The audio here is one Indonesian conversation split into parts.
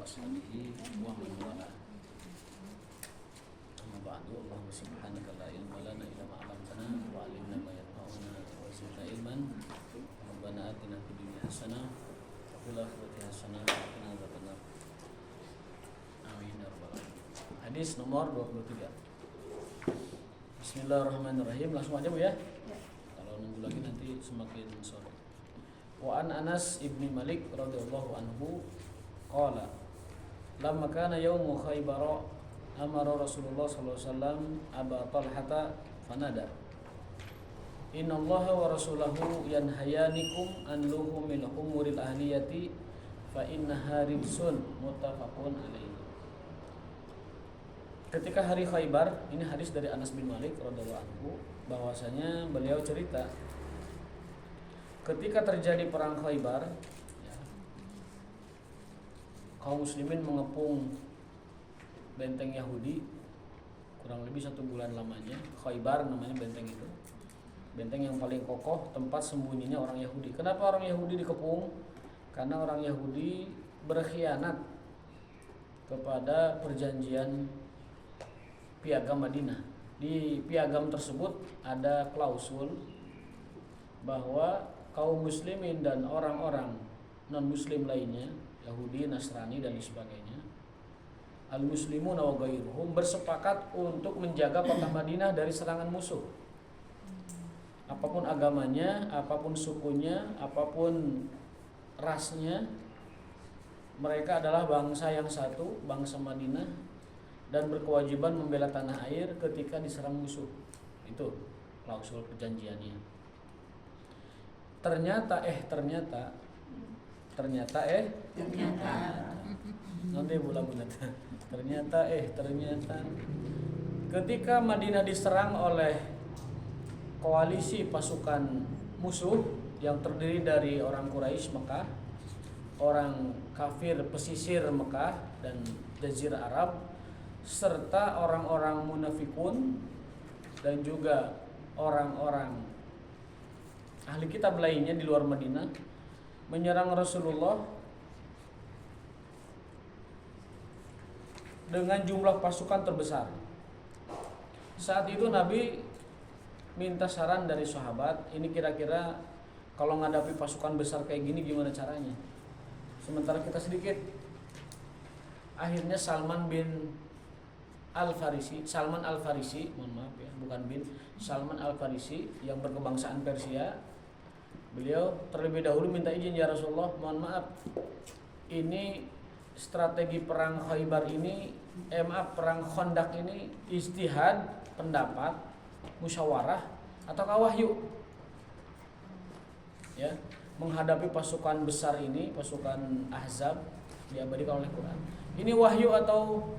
وصحبه ومن والاه. أما بعد اللهم سبحانك لا علم لنا إلا ما علمتنا وعلمنا ما ينفعنا وزدنا علما. ربنا آتنا في الدنيا حسنة وفي الآخرة حسنة وقنا عذاب النار. Amin ya rabbal alamin. Hadis nomor 23. Bismillahirrahmanirrahim. Langsung aja Bu ya. Kalau nunggu lagi nanti semakin sore. Wa an Anas ibni Malik radhiyallahu anhu qala lamma kana yaumu Khaybar amara Rasulullah sallallahu alaihi wasallam Aba Talhata fanada innallaha wa rasulahu yanhayanikum an luhumil humuril ahliyati fa innaha rijsun muttafaqun alaihi. Ketika hari Khaybar, ini hadis dari Anas bin Malik radhiyallahu anhu, bahwasanya beliau cerita ketika terjadi perang Khaybar, ya, kaum muslimin mengepung benteng Yahudi kurang lebih 1 bulan lamanya. Khaybar namanya benteng itu, benteng yang paling kokoh, tempat sembunyinya orang Yahudi. Kenapa orang Yahudi dikepung? Karena orang Yahudi berkhianat kepada perjanjian Piagam Madinah. Di piagam tersebut ada klausul bahwa kaum muslimin dan orang-orang non-muslim lainnya, Yahudi, Nasrani dan sebagainya, al-muslimuna wa ghairuhum, bersepakat untuk menjaga kota Madinah dari serangan musuh. Apapun agamanya, apapun sukunya, apapun rasnya, mereka adalah bangsa yang satu, bangsa Madinah, dan berkewajiban membela tanah air ketika diserang musuh. Itu klausul perjanjiannya. Ternyata nanti bulan ternyata ketika Madinah diserang oleh koalisi pasukan musuh yang terdiri dari orang Quraisy Mekah, orang kafir pesisir Mekah dan Jazirah Arab, serta orang-orang munafikun dan juga orang-orang ahli kitab lainnya di luar Madinah menyerang Rasulullah dengan jumlah pasukan terbesar. Saat itu Nabi minta saran dari sahabat, ini kira-kira kalau menghadapi pasukan besar kayak gini gimana caranya? Sementara kita sedikit. Akhirnya Salman Al-Farisi, mohon maaf ya, bukan bin, Salman Al-Farisi yang berkebangsaan Persia. Beliau terlebih dahulu minta izin, ya Rasulullah, mohon maaf, ini strategi perang Khaybar ini, perang Khandaq ini ijtihad, pendapat, musyawarah ataukah wahyu? Ya, menghadapi pasukan besar ini, pasukan Ahzab diabadikan oleh Quran. Ini wahyu atau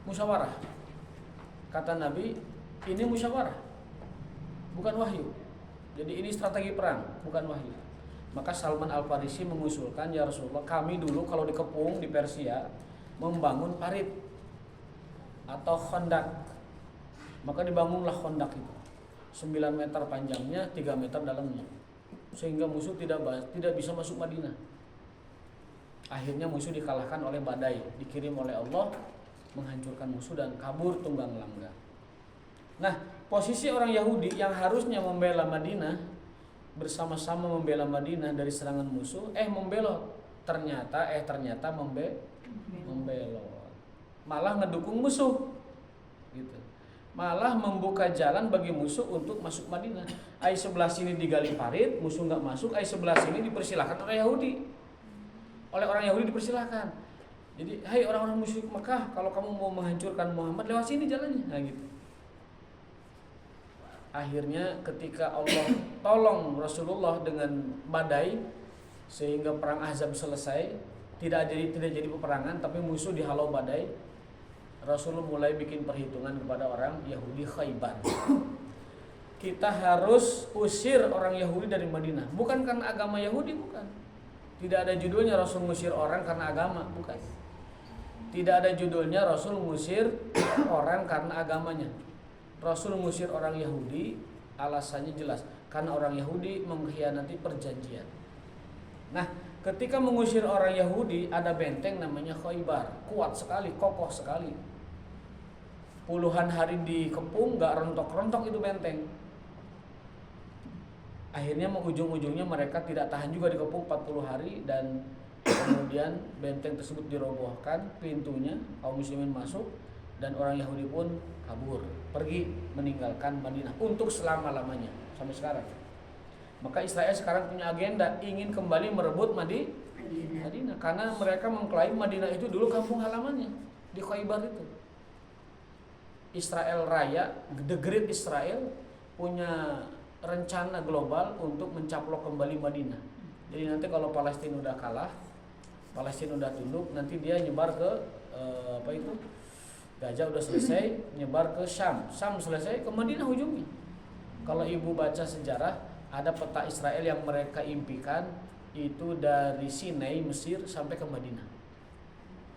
musyawarah? Kata Nabi, ini musyawarah, bukan wahyu. Jadi ini strategi perang, bukan wahyu. Maka Salman Al-Farisi mengusulkan, ya Rasulullah, kami dulu kalau dikepung di Persia membangun parit atau khandak. Maka dibangunlah khandak itu, 9 meter panjangnya, 3 meter dalamnya, sehingga musuh tidak bisa masuk Madinah. Akhirnya musuh dikalahkan oleh badai, dikirim oleh Allah menghancurkan musuh dan kabur tunggang langgang. Nah, posisi orang Yahudi yang harusnya membela Madinah, bersama-sama membela Madinah dari serangan musuh, membelot. Ternyata membelot. Malah ngedukung musuh. Gitu. Malah membuka jalan bagi musuh untuk masuk Madinah. Sebelah sini digali parit, musuh enggak masuk, sebelah sini dipersilahkan oleh Yahudi. Oleh orang Yahudi dipersilahkan. Jadi, hai orang-orang musyrik Mekah, kalau kamu mau menghancurkan Muhammad, lewat sini jalannya. Nah, gitu. Akhirnya ketika Allah tolong Rasulullah dengan badai sehingga perang Ahzab selesai, tidak jadi peperangan, tapi musuh dihalau badai, Rasulullah mulai bikin perhitungan kepada orang Yahudi Khaybar. Kita harus usir orang Yahudi dari Madinah, bukan karena agama Yahudi, bukan. Tidak ada judulnya Rasul ngusir orang karena agama, bukan. Tidak ada judulnya Rasul ngusir orang karena agamanya. Rasul ngusir orang Yahudi, alasannya jelas, karena orang Yahudi mengkhianati perjanjian. Nah, Ketika mengusir orang Yahudi, ada benteng namanya Khaybar, kuat sekali, kokoh sekali. Puluhan hari dikepung, gak rontok-rontok itu benteng. Akhirnya ujung-ujungnya mereka tidak tahan juga dikepung 40 hari dan kemudian benteng tersebut dirobohkan, pintunya kaum muslimin masuk dan orang Yahudi pun kabur, pergi meninggalkan Madinah untuk selama-lamanya sampai sekarang. Maka Israel sekarang punya agenda ingin kembali merebut Madinah karena mereka mengklaim Madinah itu dulu kampung halamannya di Khaybar itu. Israel Raya, The Great Israel punya rencana global untuk mencaplok kembali Madinah. Jadi nanti kalau Palestina udah kalah, Palestina udah tunduk, nanti dia nyebar ke Gaza udah selesai, nyebar ke Syam selesai, ke Madinah ujungnya. Kalau ibu baca sejarah, ada peta Israel yang mereka impikan itu dari Sinai, Mesir sampai ke Madinah.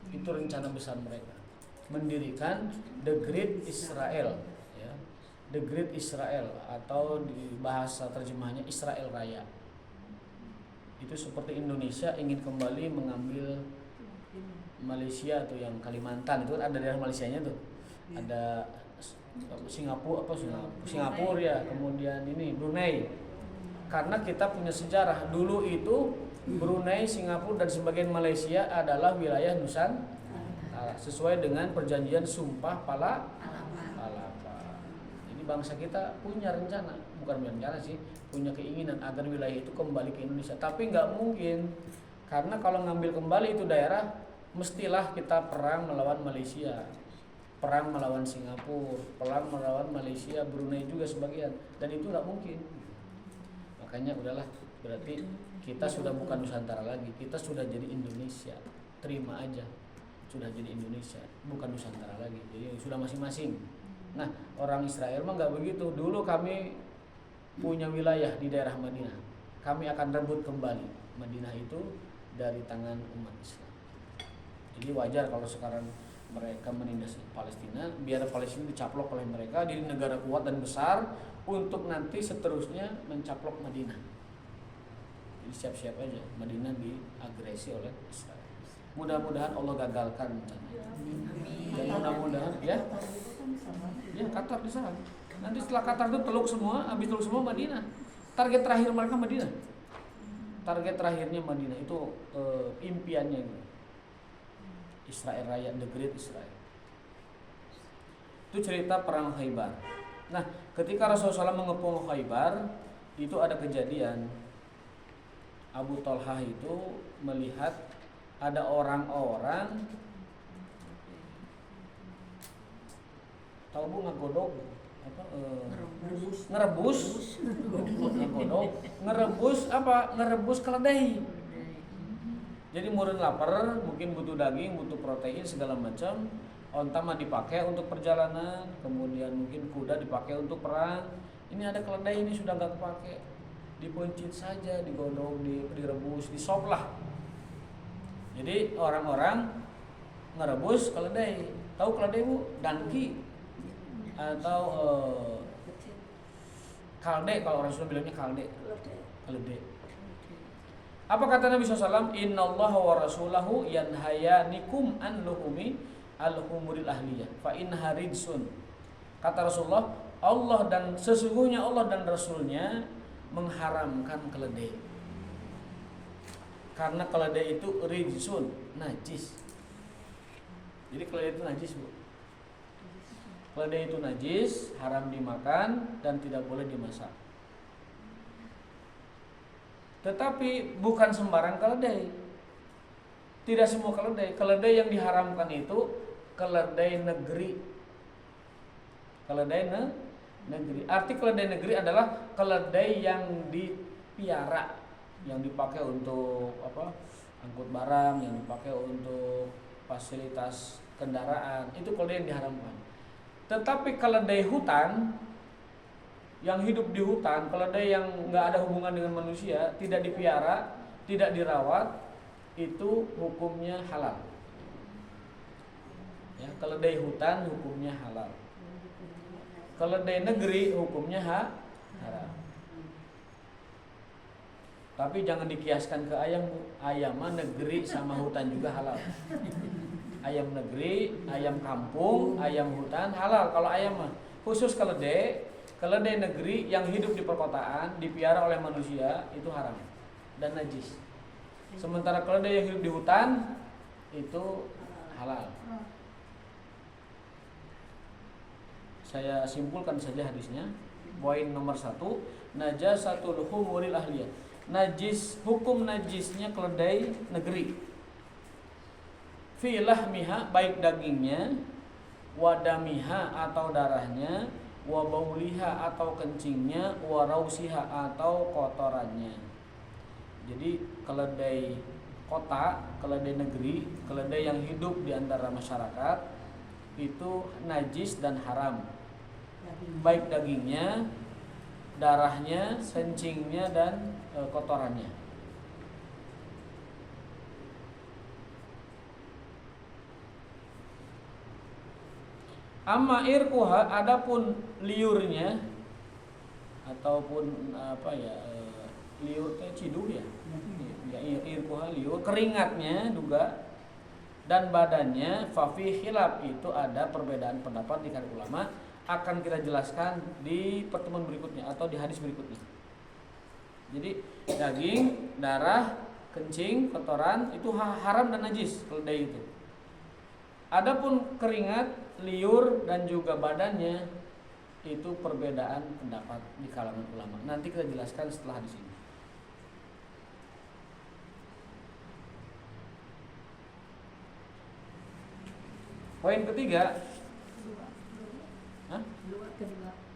Itu rencana besar mereka, mendirikan The Great Israel, ya. The Great Israel atau di bahasa terjemahnya Israel Raya. Itu seperti Indonesia ingin kembali mengambil Malaysia tuh, yang Kalimantan itu kan ada daerah Malaysianya tuh. Ada Singapura ya, kemudian ini Brunei. Karena kita punya sejarah, dulu itu Brunei, Singapura dan sebagian Malaysia adalah wilayah Nusantara sesuai dengan perjanjian Sumpah Palapa. Jadi bangsa kita punya rencana, bukan rencana sih, punya keinginan agar wilayah itu kembali ke Indonesia. Tapi nggak mungkin, karena kalau ngambil kembali itu daerah, mestilah kita perang melawan Malaysia, perang melawan Singapura, perang melawan Malaysia, Brunei juga sebagian, dan itu nggak mungkin. Makanya udahlah, berarti kita sudah bukan Nusantara lagi, kita sudah jadi Indonesia. Terima aja, sudah jadi Indonesia, bukan Nusantara lagi. Jadi sudah masing-masing. Nah, orang Israel mah nggak begitu. Dulu kami punya wilayah di daerah Madinah, kami akan rebut kembali Madinah itu dari tangan umat Islam. Jadi wajar kalau sekarang mereka menindas Palestina, biar Palestina dicaplok oleh mereka, jadi negara kuat dan besar untuk nanti seterusnya mencaplok Madinah. Jadi siap-siap aja Madinah diagresi oleh Israel. Mudah-mudahan Allah gagalkan rencananya. Dan mudah-mudahan ya Qatar di sana. Nanti setelah Qatar itu teluk semua, habis teluk semua Madinah. Target terakhir mereka Madinah. Target terakhirnya Madinah itu impiannya itu. Israel Raya, The Great Israel. Itu cerita perang Khaybar. Nah, ketika Rasulullah SAW mengepung Khaybar, itu ada kejadian. Abu Talhah itu melihat ada orang-orang, tahu bu ngagodog apa? Ngerebus keledai. Jadi meureun lapar, mungkin butuh daging, butuh protein segala macam. Onta mah dipakai untuk perjalanan, kemudian mungkin kuda dipakai untuk perang. Ini ada keledai, ini sudah nggak kepake, dipencit saja, digodok, direbus, disop lah. Jadi orang-orang ngerebus keledai. Tahu keledai bu? Danki atau kalde, kalau orang Sunda bilangnya kalde. Keledai. Apa kata Nabi SAW? Innallaha wa rasulahu yanhayanikum an luhumi al-humuril ahliyah fa innaha ridsun. Kata Rasulullah, Allah dan sesungguhnya Allah dan Rasulnya mengharamkan keledai. Karena keledai itu ridsun, najis. Jadi keledai itu najis bu. Keledai itu najis, haram dimakan dan tidak boleh dimasak. Tetapi bukan sembarang keledai. Tidak semua keledai. Keledai yang diharamkan itu keledai negeri. Keledai negeri. Arti keledai negeri adalah keledai yang dipiara, yang dipakai untuk angkut barang, yang dipakai untuk fasilitas kendaraan. Itu keledai yang diharamkan. Tetapi keledai hutan yang hidup di hutan, keledai yang nggak ada hubungan dengan manusia, tidak dipiara, tidak dirawat, itu hukumnya halal. Ya, keledai hutan hukumnya halal. Keledai negeri hukumnya haram. Tapi jangan dikiaskan ke ayam, Bu. Ayam mah negeri sama hutan juga halal. Ayam negeri, ayam kampung, ayam hutan halal. Kalau ayam mah khusus keledai negeri yang hidup di perkotaan dipiara oleh manusia itu haram dan najis. Sementara keledai yang hidup di hutan itu halal. Saya simpulkan saja hadisnya. Poin nomor 1, najasatul humuril ahliyah. Najis, hukum najisnya keledai negeri. Fi lahmiha, baik dagingnya, wadamiha atau darahnya, wa bauliha atau kencingnya, wa rausiha atau kotorannya. Jadi keledai kota, keledai negeri, keledai yang hidup di antara masyarakat itu najis dan haram. Baik dagingnya, darahnya, kencingnya dan kotorannya. Amma irkuha, adapun liurnya ataupun liurnya ciduk ya. Irkuha liur, keringatnya juga dan badannya fafi khilaf, itu ada perbedaan pendapat di kalangan ulama, akan kita jelaskan di pertemuan berikutnya atau di hadis berikutnya. Jadi daging, darah, kencing, kotoran itu haram dan najis keledai itu. Adapun keringat, liur dan juga badannya itu perbedaan pendapat di kalangan ulama. Nanti kita jelaskan setelah hadis ini. Poin ketiga,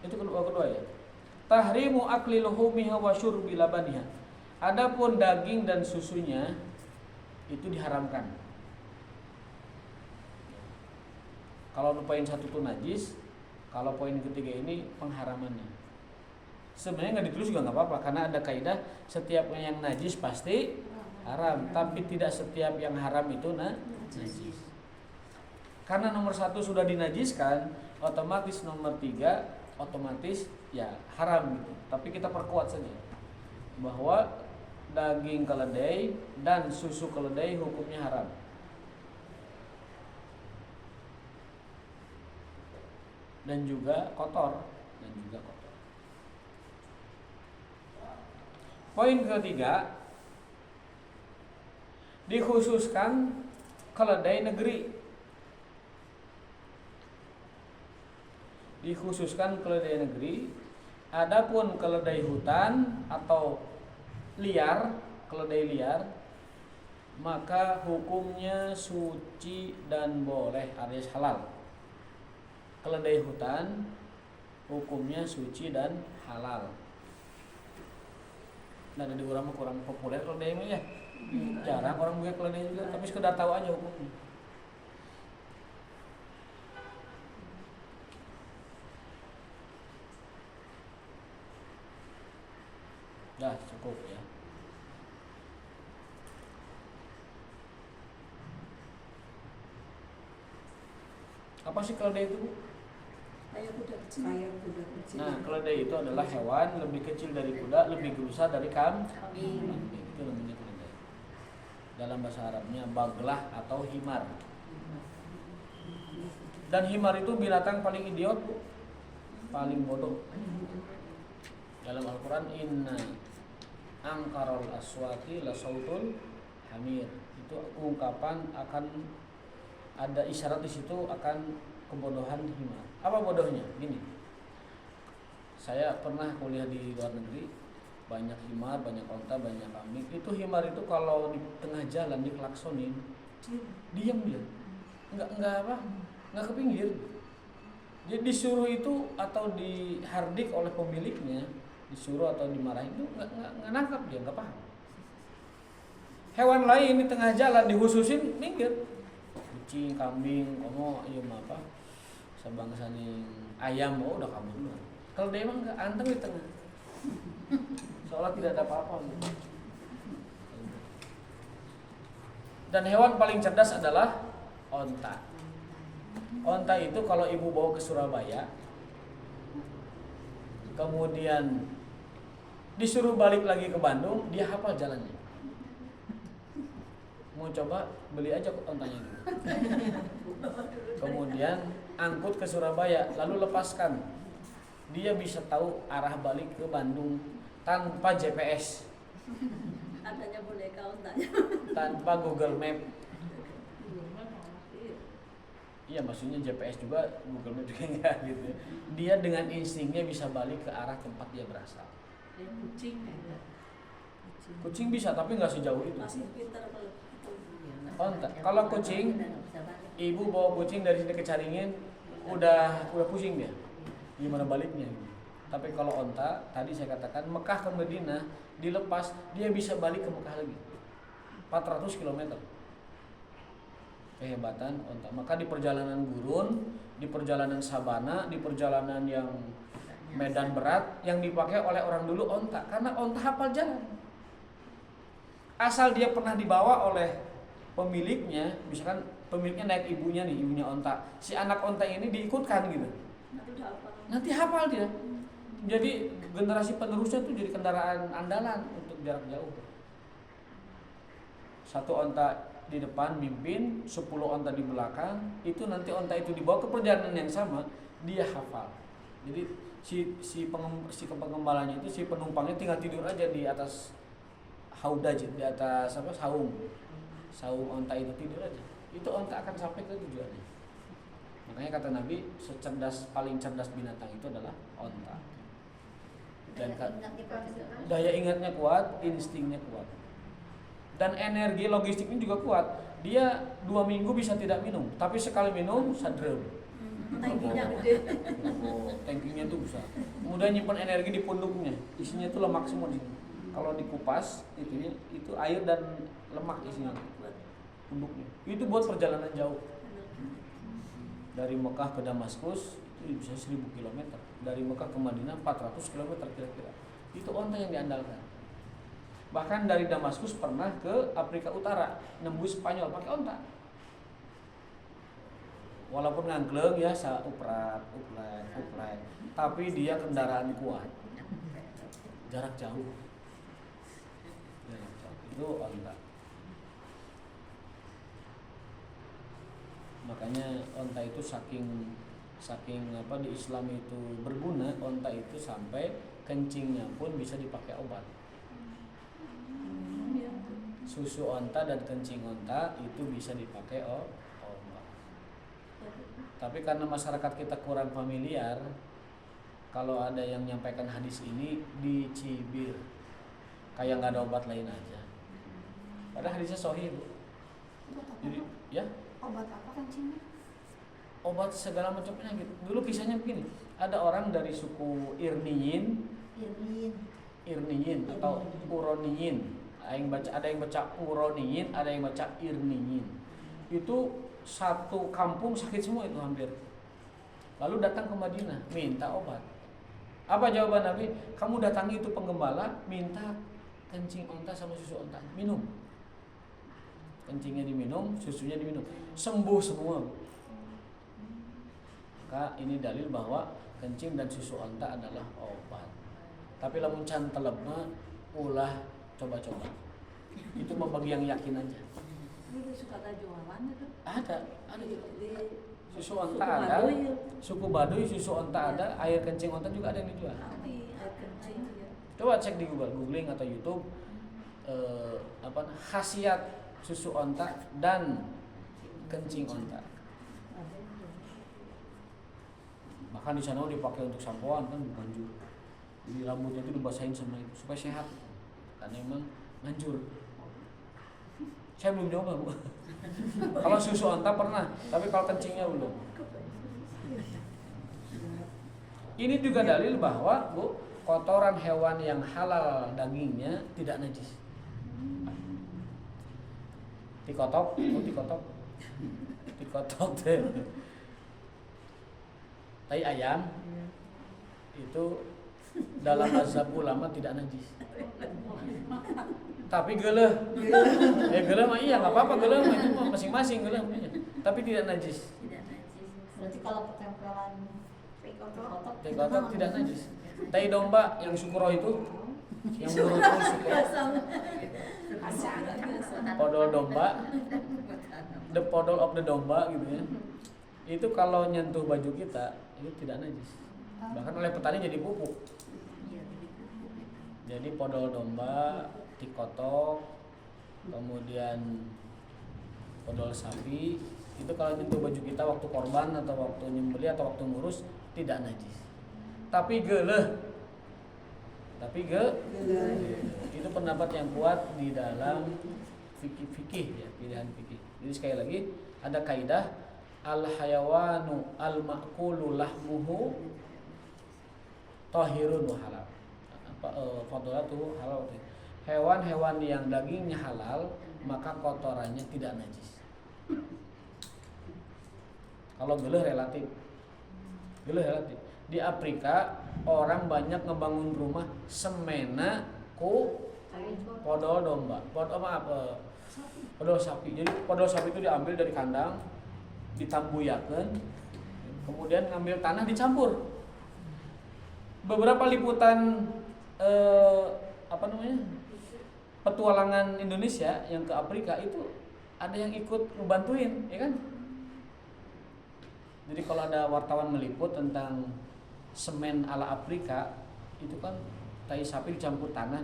itu kedua ya. Tahrimu akli luhumiha wa syurbi labaniha. Adapun daging dan susunya itu diharamkan. Kalau poin 1 itu najis, kalau poin ketiga ini pengharamannya. Sebenarnya nggak ditulis juga nggak apa-apa, karena ada kaidah setiap yang najis pasti haram, tapi tidak setiap yang haram itu najis. Karena nomor 1 sudah dinajiskan, otomatis nomor 3 otomatis ya haram gitu. Tapi kita perkuat saja bahwa daging keledai dan susu keledai hukumnya haram. Dan juga kotor. Poin ketiga, dikhususkan keledai negeri. Dikhususkan keledai negeri. Adapun keledai hutan atau liar, keledai liar, maka hukumnya suci dan boleh alias halal. Keledai hutan hukumnya suci dan halal. Nah, di orang kurang populer keledai ini ya. Jarang orang punya keledai juga, tapi sekedar tahu aja hukumnya. Dah cukup ya. Apa sih keledai itu, Bu? Kayak kuda kecil. Nah, keledai itu adalah hewan lebih kecil dari kuda, lebih berusaha dari kambing. Itu namanya keledai. Dalam bahasa Arabnya baglah atau himar. Dan himar itu binatang paling idiot, Bu. Paling bodoh. Dalam Al-Quran, inna angkarol aswati la sautul hamir. Itu ungkapan akan ada isyarat di situ akan kebodohan himar. Apa bodohnya? Gini. Saya pernah kuliah di luar negeri, banyak himar, banyak onta, banyak kambing. Itu himar itu kalau di tengah jalan diklaksonin, diam dia. Enggak ke pinggir. Jadi disuruh itu atau dihardik oleh pemiliknya, disuruh atau dimarahin itu nggak nangkap dia, nggak paham. Hewan lain di tengah jalan dihususin minggir, kucing, kambing, iya apa, sebangsa nih ayam, udah kabur dulu. Kalau dia emang nggak, anteng di tengah, seolah tidak ada apa-apa. Dan hewan paling cerdas adalah onta. Onta itu kalau ibu bawa ke Surabaya, kemudian Disuruh balik lagi ke Bandung, dia hafal jalannya. Mau coba beli aja ontanya dulu. Kemudian angkut ke Surabaya, lalu lepaskan. Dia bisa tahu arah balik ke Bandung tanpa GPS, Adanya boneka ontanya. tanpa Google Map. Iya, maksudnya GPS juga, Google Map juga enggak gitu. Dia dengan instingnya bisa balik ke arah tempat dia berasal. Kucing ada. Kucing bisa, tapi nggak sejauh itu. Masih pintar kalau itu. Onta. Kalau kucing, ibu bawa kucing dari sini ke Caringin, udah pusing dia. Gimana baliknya? Tapi kalau onta, tadi saya katakan Mekah ke Madinah dilepas, dia bisa balik ke Mekah lagi. 400 km. Kehebatan onta. Maka di perjalanan gurun, di perjalanan sabana, di perjalanan yang medan berat, yang dipakai oleh orang dulu onta, karena onta hafal jalan. Asal dia pernah dibawa oleh pemiliknya, misalkan pemiliknya naik ibunya nih, ibunya onta, si anak onta ini diikutkan gitu, nanti hafal dia. Jadi generasi penerusnya tuh jadi kendaraan andalan untuk jarak jauh. Satu onta di depan mimpin, 10 onta di belakang, itu nanti onta itu dibawa ke perjalanan yang sama, dia hafal. Jadi si pengembalanya itu, si penumpangnya tinggal tidur aja di atas haudaj, di atas saung onta itu, tidur aja. Itu onta akan sampai ke tujuannya. Makanya kata Nabi, paling cerdas binatang itu adalah onta. Dan daya ingatnya kuat, instingnya kuat. Dan energi logistiknya juga kuat. Dia 2 minggu bisa tidak minum, tapi sekali minum sadrem. Tangkinya gede. Tangkinya tuh besar. Kemudian nyimpan energi di punduknya. Isinya itu lemak semua di sini. Kalau dikupas itu air dan lemak isinya. Punduknya. Itu buat perjalanan jauh. Dari Mekah ke Damaskus itu bisa 1000 km. Dari Mekah ke Madinah 400 km kira-kira. Itu onta yang diandalkan. Bahkan dari Damaskus pernah ke Afrika Utara, nembus Spanyol pakai onta. Walaupun ngangkleng ya, uprat, tapi dia kendaraan kuat. Jarak jauh. Itu onta. Makanya onta itu saking di Islam itu berguna, onta itu sampai kencingnya pun bisa dipakai obat. Susu onta dan kencing onta itu bisa dipakai obat. Tapi karena masyarakat kita kurang familiar, kalau ada yang menyampaikan hadis ini dicibir, kayak nggak ada obat lain aja. Padahal hadisnya sahih, Bu. Jadi, ya? Obat apa kencingnya? Obat segala macam penyakit. Dulu kisahnya begini, ada orang dari suku Irniyin atau Uroniyin. Ada yang baca Uroniyin, ada yang baca Irniyin. Itu satu kampung sakit semua itu hampir. Lalu datang ke Madinah, minta obat. Apa jawaban Nabi? Kamu datangi itu penggembala, minta kencing onta sama susu onta, minum. Kencingnya diminum, susunya diminum, sembuh semua. Maka ini dalil bahwa kencing dan susu onta adalah obat. Tapi lamun can telebna ulah coba-coba. Itu mau bagi yang yakin aja. Ini suka ada jualan itu. Ada. Di Susu onta ada. Suku Baduy susu onta ada, air kencing onta juga ada yang dijual. air kencing ya. Coba cek di googling atau YouTube khasiat susu onta dan kencing onta. Bahkan di sana dipakai untuk sampoan kan, manjur. Jadi rambutnya itu dibasahin sama itu supaya sehat. Karena emang manjur. Saya belum nyoba, Bu. Kalau susu onta pernah, tapi kalau kencingnya belum. Ini juga dalil bahwa, Bu, kotoran hewan yang halal dagingnya tidak najis. Dikotok deh. Tai ayam itu dalam mazhab ulama tidak najis. Tapi geuleuh. Geuleuh mah iya enggak apa-apa, geuleuh mah itu mah masing-masing geuleuh mah. Tapi tidak najis. Berarti kalau ketempelan Kotok tidak najis. Tai domba yang sukro itu yang menurutku suka podol domba, the podol of the domba gitu ya. Itu kalau nyentuh baju kita itu tidak najis. Bahkan oleh petani jadi pupuk. Jadi podol domba, tikotok, kemudian podol sapi itu kalau nyentuh baju kita waktu korban atau waktu nyembeli atau waktu ngurus tidak najis. Tapi geuleuh. Itu pendapat yang kuat di dalam fikih ya, pilihan fikih. Jadi sekali lagi ada kaidah al hayawanu al ma'kulu lahmuhu tahirun wa halal. Fadlatu halal. Hewan-hewan yang dagingnya halal maka kotorannya tidak najis. Kalau geuleuh relatif. Di Afrika orang banyak ngebangun rumah semena ku podol domba. Podol sapi. Jadi podol sapi itu diambil dari kandang, ditambuyakeun, kemudian ngambil tanah dicampur. Beberapa liputan petualangan Indonesia yang ke Afrika itu ada yang ikut ngebantuin, ya kan? Jadi kalau ada wartawan meliput tentang semen ala Afrika, itu kan tai sapi dicampur tanah,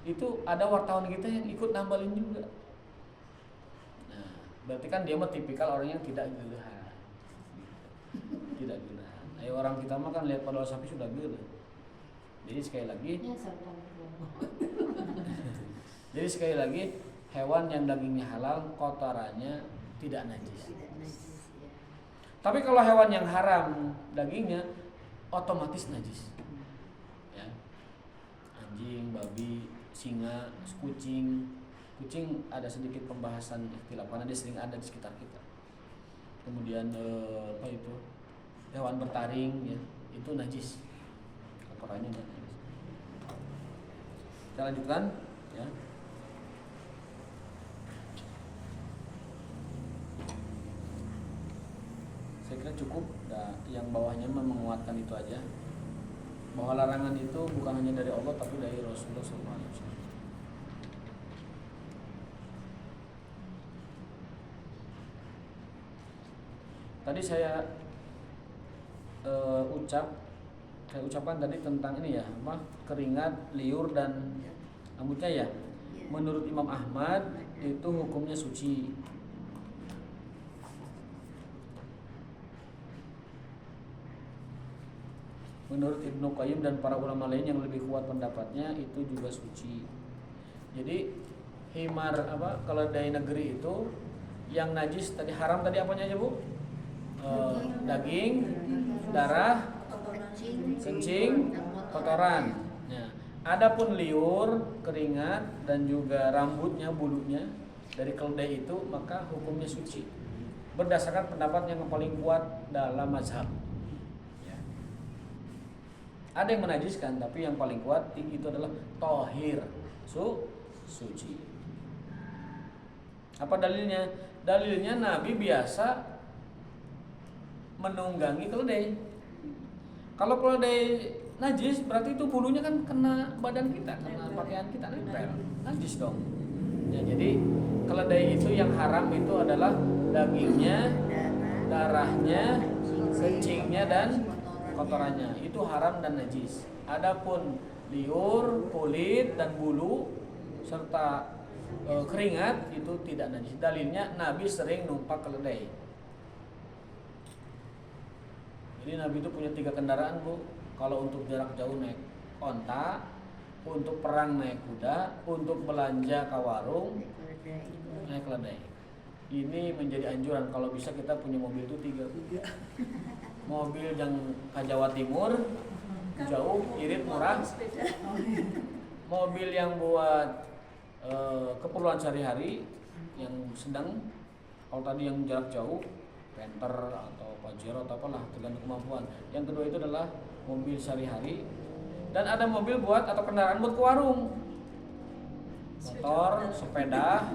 itu ada wartawan kita yang ikut nambalin juga. Nah, berarti kan dia mah tipikal orang yang tidak geulahan. Tidak geulahan. Ayo orang kita mah kan lihat podol sapi sudah geuleuh. Jadi sekali lagi hewan yang dagingnya halal kotorannya tidak najis. Tapi kalau hewan yang haram dagingnya otomatis najis. Ya. Anjing, babi, singa, kucing. Kucing ada sedikit pembahasan ikhtilaf karena dia sering ada di sekitar kita. Kemudian hewan bertaring ya, itu najis. Kotorannya najis. Kita lanjutkan ya. Saya kira cukup, yang bawahnya menguatkan itu aja, bahwa larangan itu bukan hanya dari Allah tapi dari Rasulullah SAW. Tadi saya ucapkan tadi tentang ini ya, keringat, liur dan rambutnya ya. Menurut Imam Ahmad itu hukumnya suci. Menurut Ibnu Qayyim dan para ulama lain yang lebih kuat pendapatnya itu juga suci. Jadi himar kalau dari negeri itu yang najis tadi haram tadi apanya aja Bu? Daging, darah, kencing, kotoran. Nah, adapun liur, keringat dan juga rambutnya, bulunya dari keledai itu maka hukumnya suci. Berdasarkan pendapat yang paling kuat dalam mazhab. Ada yang menajiskan, tapi yang paling kuat itu adalah tohir, suci. Apa dalilnya? Dalilnya Nabi biasa menunggangi keledai. Kalau keledai najis, berarti itu bulunya kan kena badan kita, kena pakaian kita, nempel, najis dong. Ya, jadi keledai itu yang haram itu adalah dagingnya, darahnya, kencingnya dan kotorannya, itu haram dan najis. Adapun liur, kulit dan bulu serta keringat itu tidak najis. Dalilnya Nabi sering numpak keledai. Jadi Nabi itu punya 3 kendaraan Bu. Kalau untuk jarak jauh naik onta, untuk perang naik kuda, untuk belanja ke warung naik keledai. Ini menjadi anjuran kalau bisa kita punya mobil itu 3. Mobil yang ke Jawa Timur jauh, irit, murah. Mobil yang buat keperluan sehari-hari yang sedang. Kalau tadi yang jarak jauh, Panther atau Pajero atau apalah, tergantung kemampuan. Yang kedua itu adalah mobil sehari-hari. Dan ada mobil buat atau kendaraan buat ke warung, motor, sepeda,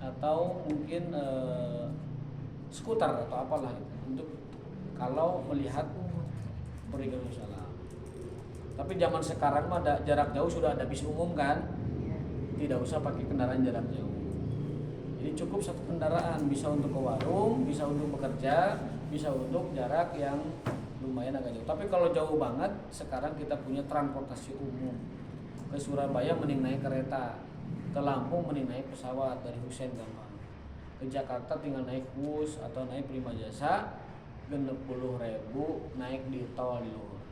atau mungkin skuter atau apalah itu, untuk kalau melihat perigel salam. Tapi zaman sekarang mah jarak jauh sudah ada bis umum kan, tidak usah pakai kendaraan jarak jauh. Jadi cukup satu kendaraan, bisa untuk ke warung, bisa untuk bekerja, bisa untuk jarak yang lumayan agak jauh. Tapi kalau jauh banget, sekarang kita punya transportasi umum. Ke Surabaya mending naik kereta, ke Lampung mending naik pesawat dari Husein gampang. Ke Jakarta tinggal naik bus atau naik Prima Jasa, 60.000 naik di tol di luhur.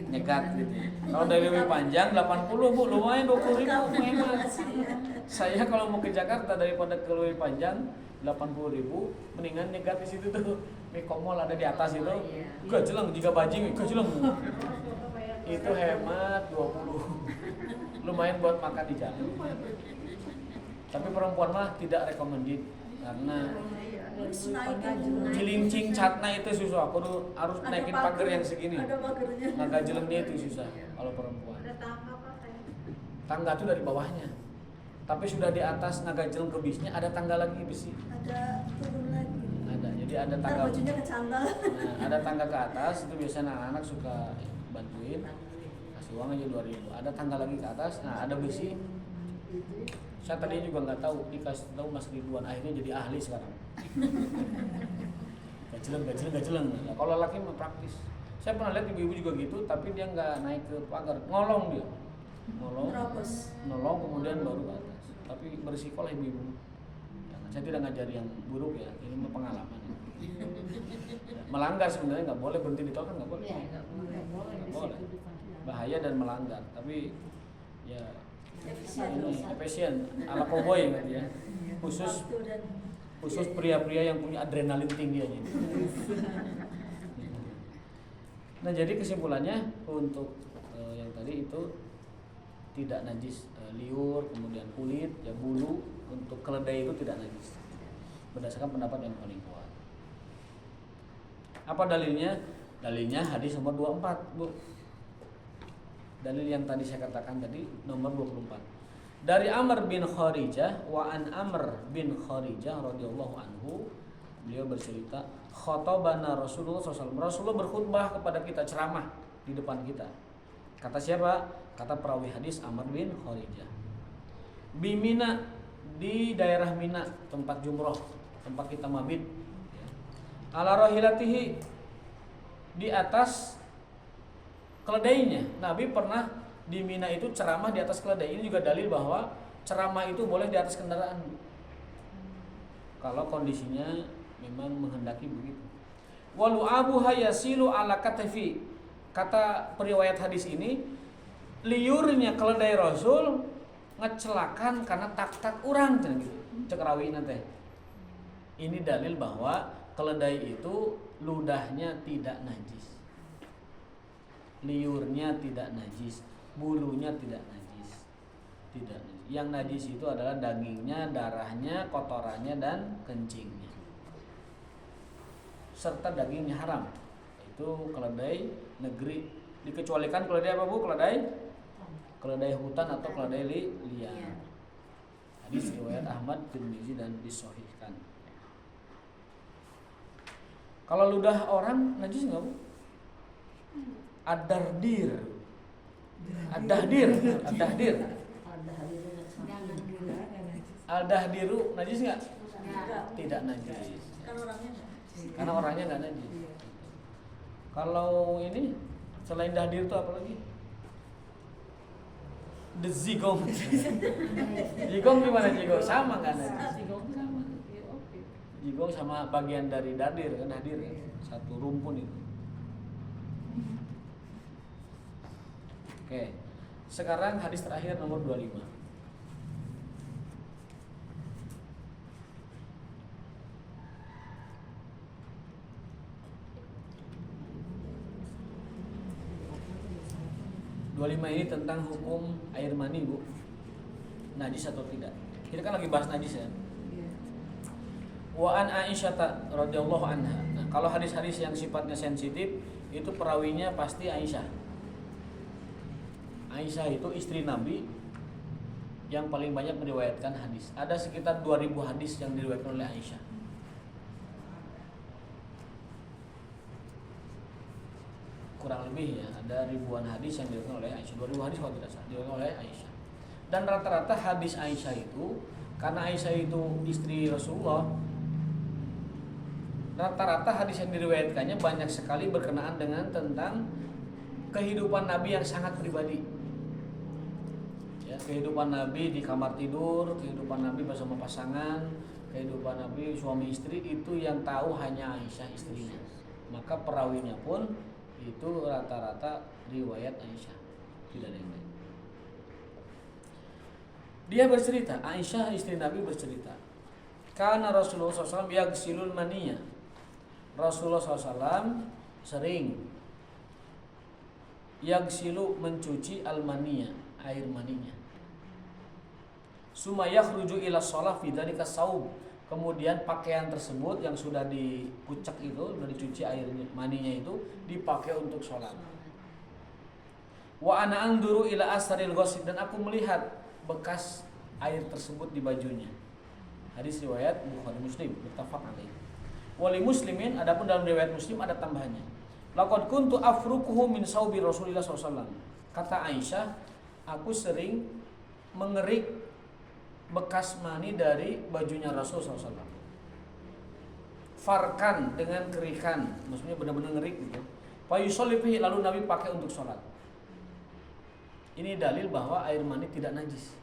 Nyegat gitu. Kalau dari lebih panjang 80 Bu, lumayan 20.000 hemat. Saya kalau mau ke Jakarta daripada ke lebih panjang 80.000, mendingan nyegat di situ tuh. Mikomol ada di atas itu. Gajeleng jika bajing, gajeleng. Itu hemat 20. Lumayan buat makan di jalan. Tapi perempuan mah tidak recommended karena cilincing catna itu susah. Aku harus naikin pagar yang segini. Naga jelengnya itu susah kalau perempuan. Tangga itu dari bawahnya. Tapi sudah di atas naga jeleng ke bisnya ada tangga lagi besi. Ada turun lagi. Ada. Jadi ada tangga. Bajunya kecandal. Nah, ada tangga ke atas itu biasanya anak-anak suka bantuin. Kasih uang aja 2.000. Ada tangga lagi ke atas. Nah, ada besi. Saya tadi juga nggak tahu, dikasih tahu Mas Ridwan, akhirnya jadi ahli sekarang. Gajeleng. Nah, kalau laki mah praktis. Saya pernah lihat ibu-ibu juga gitu, tapi dia nggak naik ke pagar, ngolong dia, nolong kemudian baru ke atas. Tapi berisiko lah ibu-ibu. Saya tidak ngajari yang buruk ya, ini mah pengalaman. Melanggar sebenarnya nggak boleh, berhenti di tol kan nggak boleh. Nggak boleh. Bahaya dan melanggar, tapi ya. Ini efisien ala cowboy gitu ya, khusus pria-pria yang punya adrenalin tinggi aja. Nah jadi kesimpulannya untuk yang tadi itu tidak najis liur, kemudian kulit, ya bulu, untuk keledai itu tidak najis berdasarkan pendapat yang paling kuat. Apa dalilnya? Dalilnya hadis nomor 24 Bu. Dalil yang tadi saya katakan tadi nomor 24. Dari Amr bin Kharijah wa an Amr bin Kharijah radhiyallahu anhu, beliau bercerita, khatabana Rasulullah SAW. Rasulullah berkhutbah kepada kita, ceramah di depan kita. Kata siapa? Kata perawi hadis Amr bin Kharijah. Bi Mina, di daerah Mina, tempat jumroh, tempat kita mabit. Ala rahilatihi, di atas keledainya. Nabi pernah di Mina itu ceramah di atas keledai. Ini juga dalil bahwa ceramah itu boleh di atas kendaraan kalau kondisinya memang menghendaki begitu. Walu abu hayasilu ala katafi. Kata periwayat hadis ini, liurnya keledai Rasul ngecelakan karena tak urang gitu. Cek rawi nanti. Ini dalil bahwa keledai itu ludahnya tidak najis. Liurnya tidak najis, bulunya tidak najis. Tidak najis. Yang najis itu adalah dagingnya, darahnya, kotorannya dan kencingnya. Serta dagingnya haram. Itu keledai negeri. Dikecualikan keledai apa Bu? Keledai hutan atau keledai liar. Hadis riwayat Ahmad, Tirmizi dan disahihkan. Kalau ludah orang najis enggak Bu? Ad-dahdir. Al-dahdiru najis enggak? Tidak najis. Karena orangnya enggak najis. Kalau ini selain dahdir itu apa lagi? Zigong. Zigong gimana zigong? Sama kan najis. Zigong sama bagian dari dahdir kan, dahdir kan? Satu rumpun itu. Oke, sekarang hadis terakhir nomor 25. Ini tentang hukum air mani Bu, najis atau tidak. Kita kan lagi bahas najis ya. Wa an Aisyah radhiyallahu anha. Nah, kalau hadis-hadis yang sifatnya sensitif itu perawinya pasti Aisyah. Aisyah itu istri Nabi yang paling banyak meriwayatkan hadis. Ada sekitar 2.000 hadis yang diriwayatkan oleh Aisyah. kurang lebih ya ada ribuan hadis yang diriwayatkan oleh Aisyah, 2000 hadis kalau tidak salah diriwayatkan oleh Aisyah. Dan rata-rata hadis Aisyah itu, karena Aisyah itu istri Rasulullah, rata-rata hadis yang diriwayatkannya banyak sekali berkenaan dengan tentang kehidupan Nabi yang sangat pribadi. Ya, kehidupan Nabi di kamar tidur, kehidupan Nabi bersama pasangan, kehidupan Nabi suami istri, itu yang tahu hanya Aisyah istrinya. Maka perawinya pun itu rata-rata riwayat Aisyah, tidak ada yang lain. Dia bercerita, Aisyah istri Nabi bercerita, karena Rasulullah SAW yagsilul maniyah. Rasulullah SAW sering yagsilu mencuci al-maniyah, air maninya. Summa yakhruju ila shalah fi dzalika saub. Kemudian pakaian tersebut yang sudah dikucek itu, sudah dicuci air maninya itu dipakai untuk sholat. Wa ana anduru ila asaril ghusl, dan aku melihat bekas air tersebut di bajunya. Hadis riwayat Bukhari Muslim, muttafaq alaih. Wali muslimin, adapun dalam riwayat Muslim ada tambahannya. Laqad kuntu afruquhu min saubi Rasulillah SAW. Kata Aisyah, aku sering mengerik bekas mani dari bajunya Rasul SAW. Farkan, dengan kerikan, maksudnya benar-benar ngerik gitu. Fa yusalli fihi, lalu Nabi pakai untuk sholat. Ini dalil bahwa air mani tidak najis.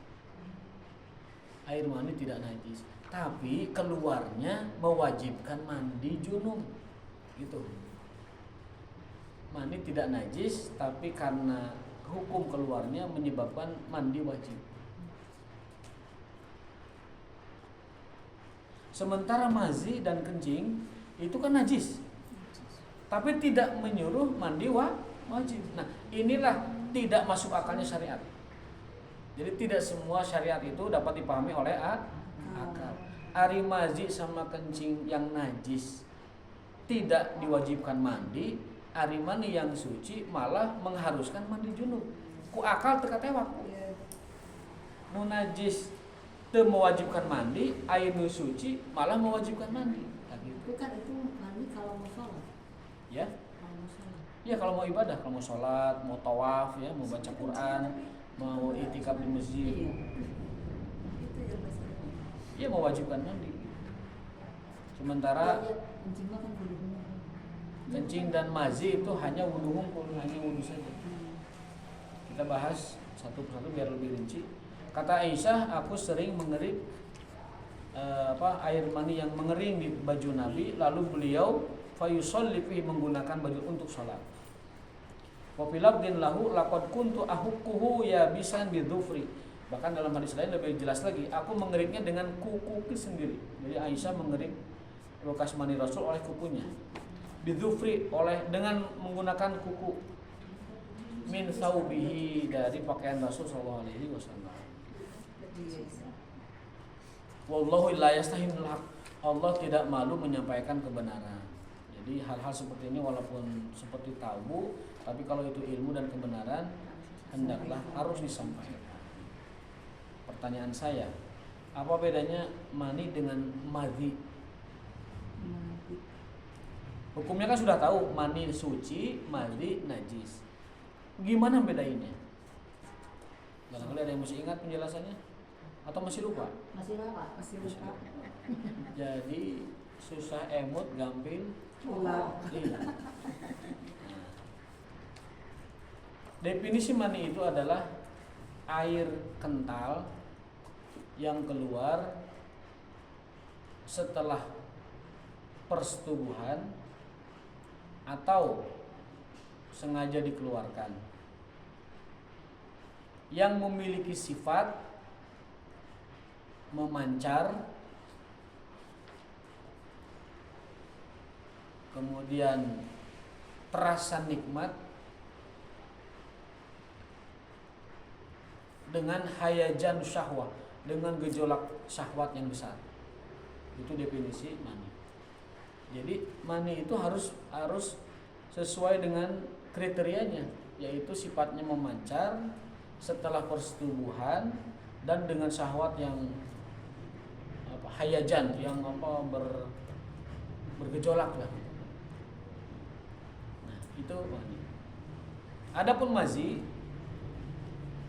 Air mani tidak najis, tapi keluarnya mewajibkan mandi junub. Gitu. Mani tidak najis, tapi karena hukum keluarnya menyebabkan mandi wajib. Sementara mazi dan kencing itu kan najis, tapi tidak menyuruh mandi wajib. Nah, inilah tidak masuk akalnya syariat. Jadi tidak semua syariat itu dapat dipahami oleh akal. Ari mazi sama kencing yang najis tidak diwajibkan mandi, ari mani yang suci malah mengharuskan mandi junub. Ku akal teka tewak. Nu najis teu mewajibkan mandi, air nu suci malah mewajibkan mandi. Bukan itu mandi kalau mau sholat. Ya? Kalau mau sholat. Ya, kalau mau ibadah, kalau mau sholat, mau tawaf, ya, mau baca Quran, mau itikaf di masjid. Itu yang masalah. Ya, mewajibkan mandi. Sementara kencing mah kan kudu-kudu. kencing dan mazi itu hanya wudu hukum, hanya wudu saja. Kita bahas satu persatu biar lebih rinci. Kata Aisyah, aku sering mengerik air mani yang mengering di baju Nabi, lalu beliau fayusolli fihi, menggunakan baju untuk sholat. Wa fil lafdin lahu laqad kuntu ahukkuhu ya bisan bidzufri. Bahkan dalam hadis lain lebih jelas lagi, aku mengeriknya dengan kuku sendiri. Jadi Aisyah mengerik bekas mani Rasul oleh kukunya. Bidzufri, dengan menggunakan kuku, min saubihi, dari pakaian Rasul sallallahu alaihi wasallam. Wallahu la yastahimul haq. Allah tidak malu menyampaikan kebenaran. Jadi hal-hal seperti ini walaupun seperti tabu, tapi kalau itu ilmu dan kebenaran hendaklah harus disampaikan. Pertanyaan saya, apa bedanya mani dengan madhi? Hukumnya kan sudah tahu, mani suci, madhi najis. Gimana bedainnya? Barangkali ada yang masih ingat penjelasannya? Atau masih lupa? Masih lupa. Jadi susah emut, gampil Ular. iya. Nah, definisi mani itu adalah air kental yang keluar setelah persetubuhan atau sengaja dikeluarkan, yang memiliki sifat memancar, kemudian terasa nikmat, dengan hayajan syahwat, dengan gejolak syahwat yang besar. Itu definisi mani. Jadi mani itu harus sesuai dengan kriterianya, yaitu sifatnya memancar setelah persetubuhan dan dengan syahwat yang hayajan, yang bergejolak lah. Nah, itu mani. Adapun mazi,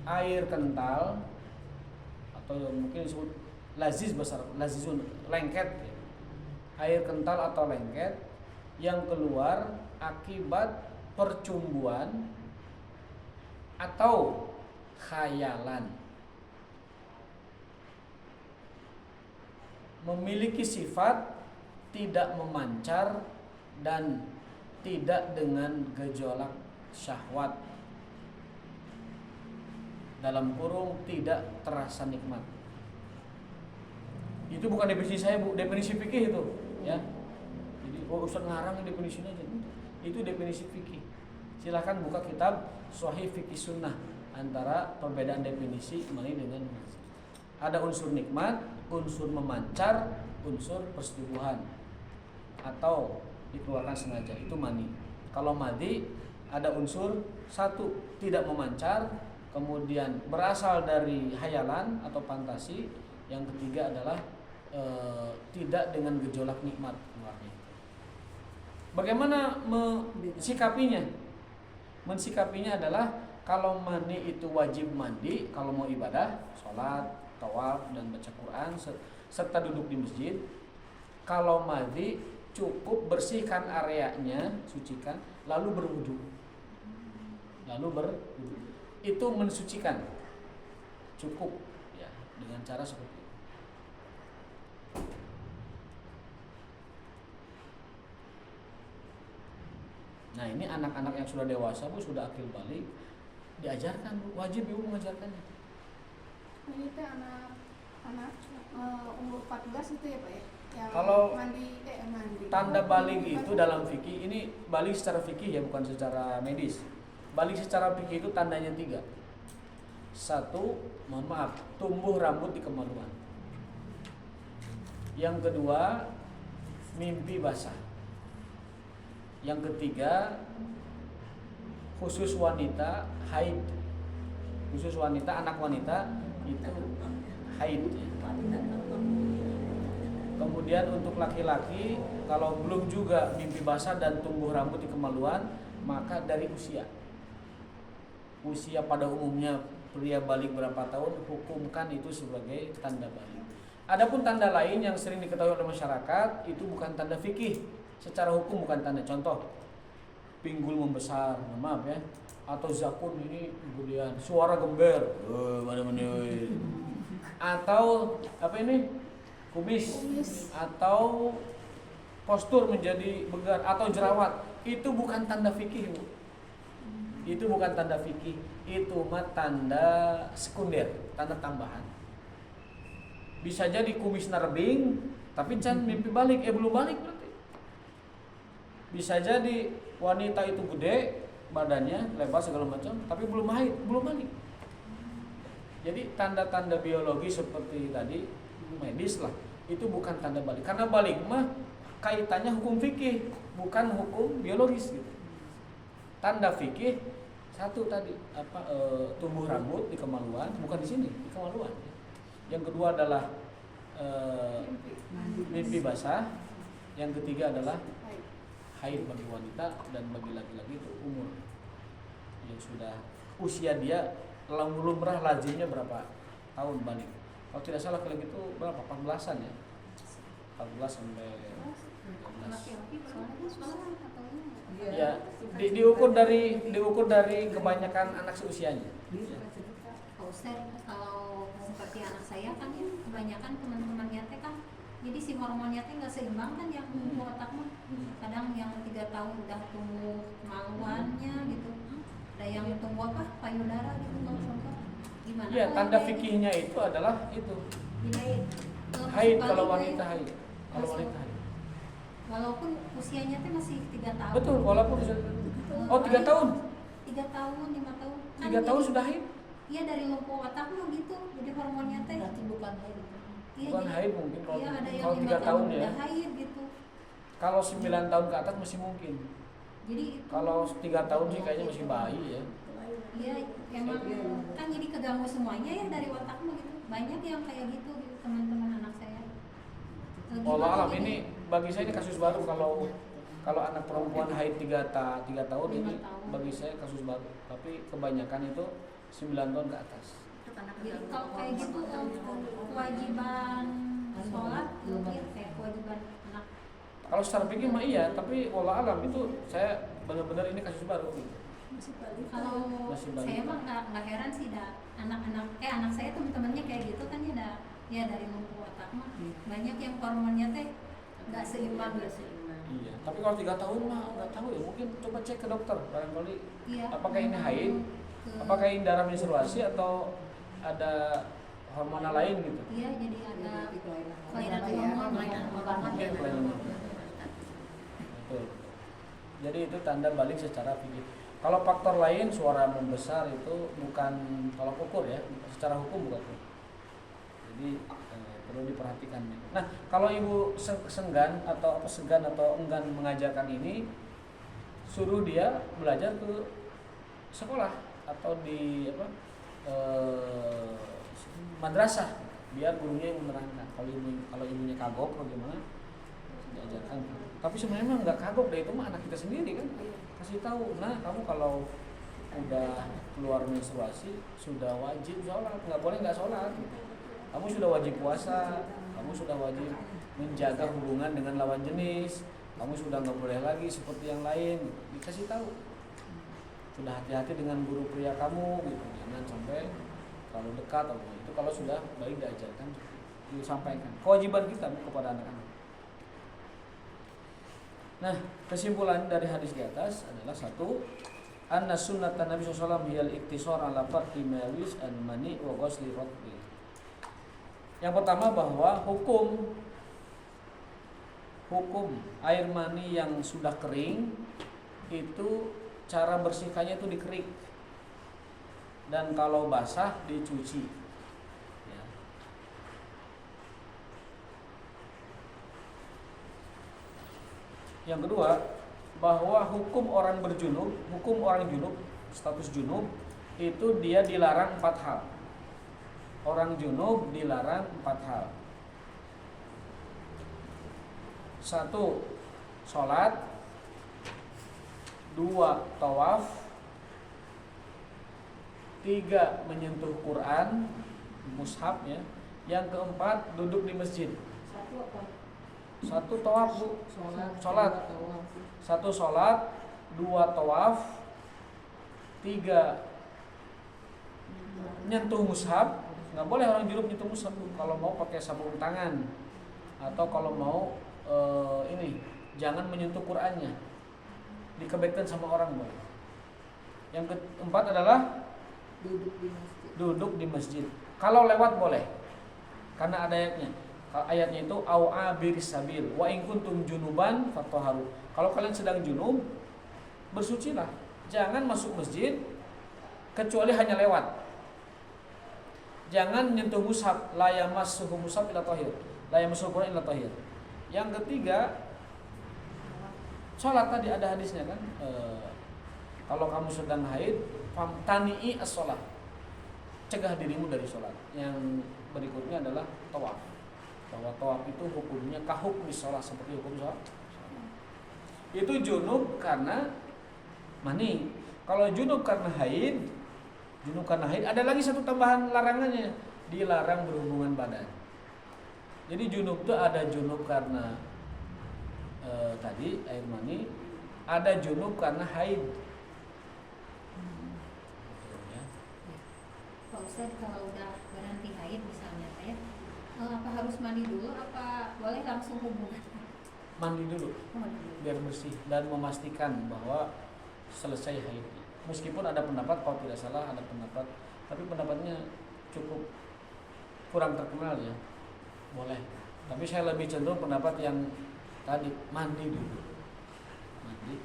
air kental atau mungkin disebut laziz besar, lazizun, lengket ya. Air kental atau lengket yang keluar akibat percumbuan atau khayalan, memiliki sifat tidak memancar dan tidak dengan gejolak syahwat, dalam kurung tidak terasa nikmat. Itu bukan definisi saya, Bu, definisi fikih itu ya. Jadi Ustaz ngarang definisinya aja. Itu definisi fikih. Silahkan buka kitab Sahih Fikih Sunnah, antara perbedaan definisi mani dengan mazi. Ada unsur nikmat, unsur memancar, unsur persetubuhan atau dikeluarkan sengaja, itu mani. Kalau madi ada unsur satu tidak memancar, kemudian berasal dari hayalan atau fantasi, yang ketiga adalah tidak dengan gejolak nikmat keluarnya. Bagaimana mensikapinya? Mensikapinya adalah kalau mani itu wajib mandi kalau mau ibadah, sholat, tawaf dan baca Quran serta duduk di masjid. Kalau mandi cukup bersihkan areanya, sucikan, lalu berwudu. Itu mensucikan, cukup ya, dengan cara seperti itu. Nah, ini anak-anak yang sudah dewasa, Bu, sudah akil balik, diajarkan, Bu, wajib Ibu mengajarkannya. Ini teh anak umur 14 itu ya, Pak ya? Yang Kalau mandi. Tanda balik itu dalam fikih, ini balik secara fikih ya, bukan secara medis. Balik secara fikih itu tandanya 3. 1, mohon maaf, tumbuh rambut di kemaluan. Yang kedua, mimpi basah. Yang ketiga, khusus wanita haid. Khusus wanita, anak wanita itu haid. Kemudian untuk laki-laki, kalau belum juga mimpi basah dan tumbuh rambut di kemaluan, maka dari usia. Usia pada umumnya pria balik berapa tahun, hukumkan itu sebagai tanda balik. Adapun tanda lain yang sering diketahui oleh masyarakat, itu bukan tanda fikih. Secara hukum bukan tanda. Contoh, pinggul membesar, maaf ya, atau zakun ini kemudian suara gember, atau apa ini, kumis, atau postur menjadi begar, atau jerawat, itu bukan tanda fikih, Bu. Itu bukan tanda fikih, itu mah tanda sekunder, tanda tambahan. Bisa jadi kumis nerbing, tapi can mimpi balik, belum balik berarti. Bisa jadi wanita itu gede badannya, lebar segala macam, tapi belum haid, belum balik. Jadi tanda-tanda biologi seperti tadi, medis lah, itu bukan tanda balik. Karena balik mah kaitannya hukum fikih, bukan hukum biologis gitu. Tanda fikih satu tadi tumbuh rambut di kemaluan, bukan di sini, di kemaluan. Yang kedua adalah mimpi basah. Yang ketiga adalah haid bagi wanita, dan bagi laki-laki itu umur yang sudah usia dia lumrah lazimnya berapa tahun balik. Kalau tidak salah kalau gitu berapa? 14-an ya. 14 sampai 15. Ya, diukur dari kebanyakan anak seusianya. Kalau seperti anak saya kan ya, kebanyakan teman-temannya teh kan jadi si hormonnya teh nggak seimbang kan, yang tumbuh otak mah. Kadang yang 3 tahun udah tumbuh kemaluannya gitu, ada yang tumbuh payudara gitu. Kalau contoh gimana? Iya, tanda fikihnya itu adalah itu. Haid kalau wanita haid. Kalau wanita haid. Walaupun usianya teh masih 3 tahun. Betul, walaupun 3 tahun. 3 tahun, 5 tahun. 3 tahun sudah haid. Iya, dari lumpuh otak mah gitu. Jadi hormonnya teh Berarti bukan haid. iya, Bukan jadi- haid mungkin kalau iya, ada yang kalau 3 5 tahun ya. udah haid gitu. Kalau 9 tahun ke atas masih mungkin. Jadi itu, Kalau 3 tahun sih kayaknya masih bayi ya. iya emang kan jadi keganggu semuanya ya dari otakmu gitu. Banyak yang kayak gitu teman-teman anak saya. Allah alam, ini bagi saya ini kasus baru. Kalau anak perempuan haid 3 tahun 5 ini tahun. bagi saya kasus baru. Tapi kebanyakan itu 9 tahun ke atas. Itu karena Jadi kalau kayak gitu kewajiban sholat mungkin kayak kewajiban anak. Kalau secara pikir mah iya, tapi wallah alam itu saya benar-benar ini kasus baru gitu. masih balita. Kalau Masih balita. saya mah nggak heran sih dah anak saya teman-temannya kayak gitu kan ya dari lumpuh otak mah banyak yang hormonnya teh nggak seimbang gitu. Iya, tapi kalau 3 tahun mah nggak tahu ya, mungkin coba cek ke dokter barangkali Iya. apakah ini haid, Ke- apakah ini darah menstruasi atau ada hormonal lain gitu. Iya, jadi ada kelainan Ada ya, hormon, kelainan hormon. Mungkin kelainan hormon. Betul. Jadi itu tanda balik secara fikih. Kalau faktor lain suara membesar itu bukan tolak ukur ya, secara hukum bukan. Jadi perlu diperhatikan. Nah, kalau ibu segan atau enggan mengajarkan ini, suruh dia belajar ke sekolah atau di madrasah biar gurunya yang menerangkan. Kalau ibunya kagok bagaimana diajarkan. Tapi sebenarnya mah nggak kagok deh, itu mah anak kita sendiri kan. Kasih tahu, nah kamu kalau udah keluar menstruasi sudah wajib sholat, nggak boleh nggak sholat. Kamu sudah wajib puasa, kamu sudah wajib menjaga hubungan dengan lawan jenis, kamu sudah nggak boleh lagi seperti yang lain. Dikasih tahu. Sudah hati-hati dengan guru pria kamu, gitu. Jangan sampai terlalu dekat atau itu. Kalau sudah baik diajarkan, disampaikan. Kewajiban kita kepada anak-anak. Nah, kesimpulan dari hadis di atas adalah satu, anna sunnatan Nabi SAW hiyal iktisar ala farqi mawis an mani wa ghusli ratbi. Yang pertama bahwa hukum air mani yang sudah kering itu cara bersihkannya itu dikerik, dan kalau basah dicuci. Ya. Yang kedua, bahwa hukum orang junub, status junub itu dia dilarang 4 hal. Orang junub dilarang 4 hal. 1. Sholat. 2. Tawaf. 3. Menyentuh Quran, mushaf ya. Yang keempat, duduk di masjid. Satu apa? 1 tawaf, Bu. Sholat. 1 sholat, 2 tawaf, 3 nyentuh mushaf. Nggak boleh orang junub nyentuh mushaf, Bu. Kalau mau pakai sabun tangan, atau kalau mau ini jangan menyentuh Qurannya, dikebetkan sama orang boleh. Yang keempat adalah duduk di masjid. Kalau lewat boleh, karena ada ayatnya. Ayatnya itu au abiris sabil wa in kuntum junuban fatahharu. Kalau kalian sedang junub, bersucilah. Jangan masuk masjid kecuali hanya lewat. Jangan menyentuh mushaf, la yamassuhu mushaf illa tahir. La yamassuhu Quran illa tahir. Yang ketiga, sholat tadi ada hadisnya kan. Kalau kamu sedang haid, famtani'i as-sholat. Cegah dirimu dari sholat. Yang berikutnya adalah tawaf. Bahwa tawaf itu hukumnya kahukmi sholat, seperti hukum sholat. Itu junub karena mani. Kalau junub karena haid ada lagi satu tambahan larangannya, dilarang berhubungan badan. Jadi junub itu ada junub karena tadi air mani, ada junub karena haid. Ya. Pak Ustadz, kalau udah berhenti haid misalnya apa harus mandi dulu, apa boleh langsung hubungan? Mandi dulu Mandi dulu. biar bersih dan memastikan bahwa selesai haid. Meskipun ada pendapat, kalau tidak salah ada pendapat, tapi pendapatnya cukup kurang terkenal ya. Boleh. Tapi saya lebih cenderung pendapat yang tadi, mandi dulu. Mandi.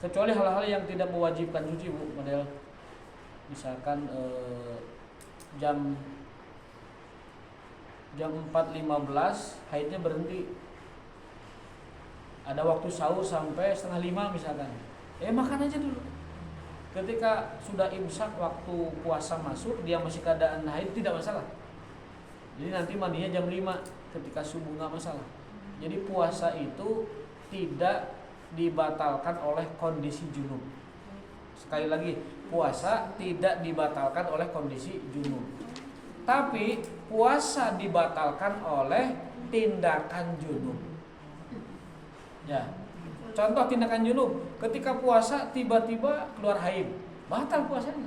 Kecuali hal-hal yang tidak mewajibkan cuci, Bu, model misalkan jam 4.15 haidnya berhenti, ada waktu sahur sampai 4:30 misalkan, makan aja dulu. Ketika sudah imsak waktu puasa masuk, dia masih keadaan haid, tidak masalah. Jadi nanti mandinya jam 5 ketika subuh nggak masalah. Jadi puasa itu tidak dibatalkan oleh kondisi junub. Sekali lagi, puasa tidak dibatalkan oleh kondisi junub. Tapi puasa dibatalkan oleh tindakan junub. Ya. Contoh tindakan junub, ketika puasa tiba-tiba keluar haid, batal puasanya.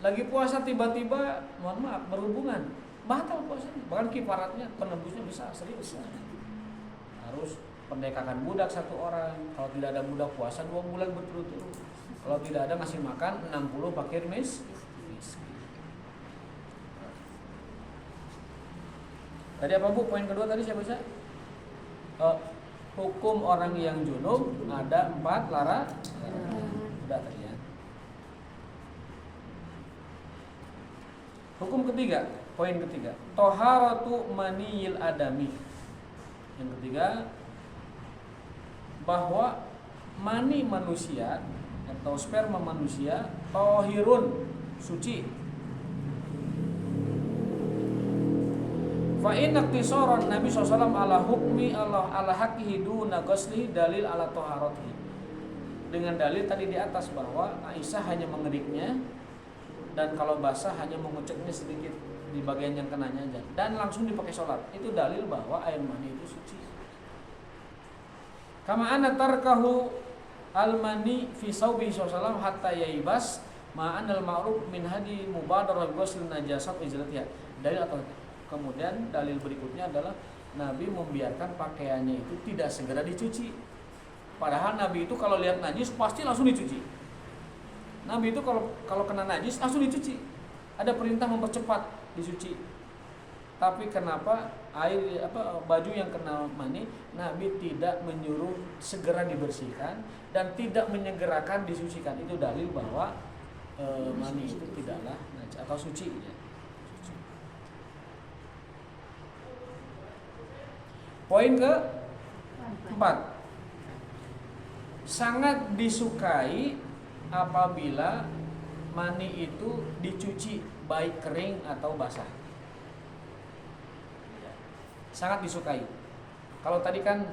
Lagi puasa tiba-tiba, mohon maaf, berhubungan, batal puasanya. Bahkan kifaratnya, penebusnya besar, serius. Harus perdekakan budak 1 orang. Kalau tidak ada budak, puasa 2 bulan berturut-turut. Kalau tidak ada, ngasih makan 60 fakir miskin. Tadi apa Bu? Poin kedua tadi saya baca. Hukum orang yang junub ada 4 larangan. Udah tadi ya. Hukum ketiga, poin ketiga, toharatu maniyil adami. Yang ketiga, bahwa mani manusia atau sperma manusia tohirun, suci. Fa inna iqtisaran Nabi SAW ala hukmi Allah ala haqqihi duna ghusli dalil ala toharatihi. Dengan dalil tadi di atas bahwa Aisyah hanya mengeriknya dan kalau basah hanya menguceknya sedikit di bagian yang kenanya aja dan langsung dipakai sholat. Itu dalil bahwa air mani itu suci. Kama anna tarkahu al-mani fi saubi sallallahu hatta yaibas ma'anal ma'ruf min hadi mubadarah ghusl najasat izlatiha. Dalil atau kemudian dalil berikutnya adalah Nabi membiarkan pakaiannya itu tidak segera dicuci. Padahal Nabi itu kalau lihat najis pasti langsung dicuci. Nabi itu kalau kena najis langsung dicuci. Ada perintah mempercepat dicuci. Tapi kenapa baju yang kena mani Nabi tidak menyuruh segera dibersihkan dan tidak menyegerakan disucikan. Itu dalil bahwa mani itu tidaklah najis atau suci ya. Poin ke-4, sangat disukai apabila mani itu dicuci baik kering atau basah. Sangat disukai. Kalau tadi kan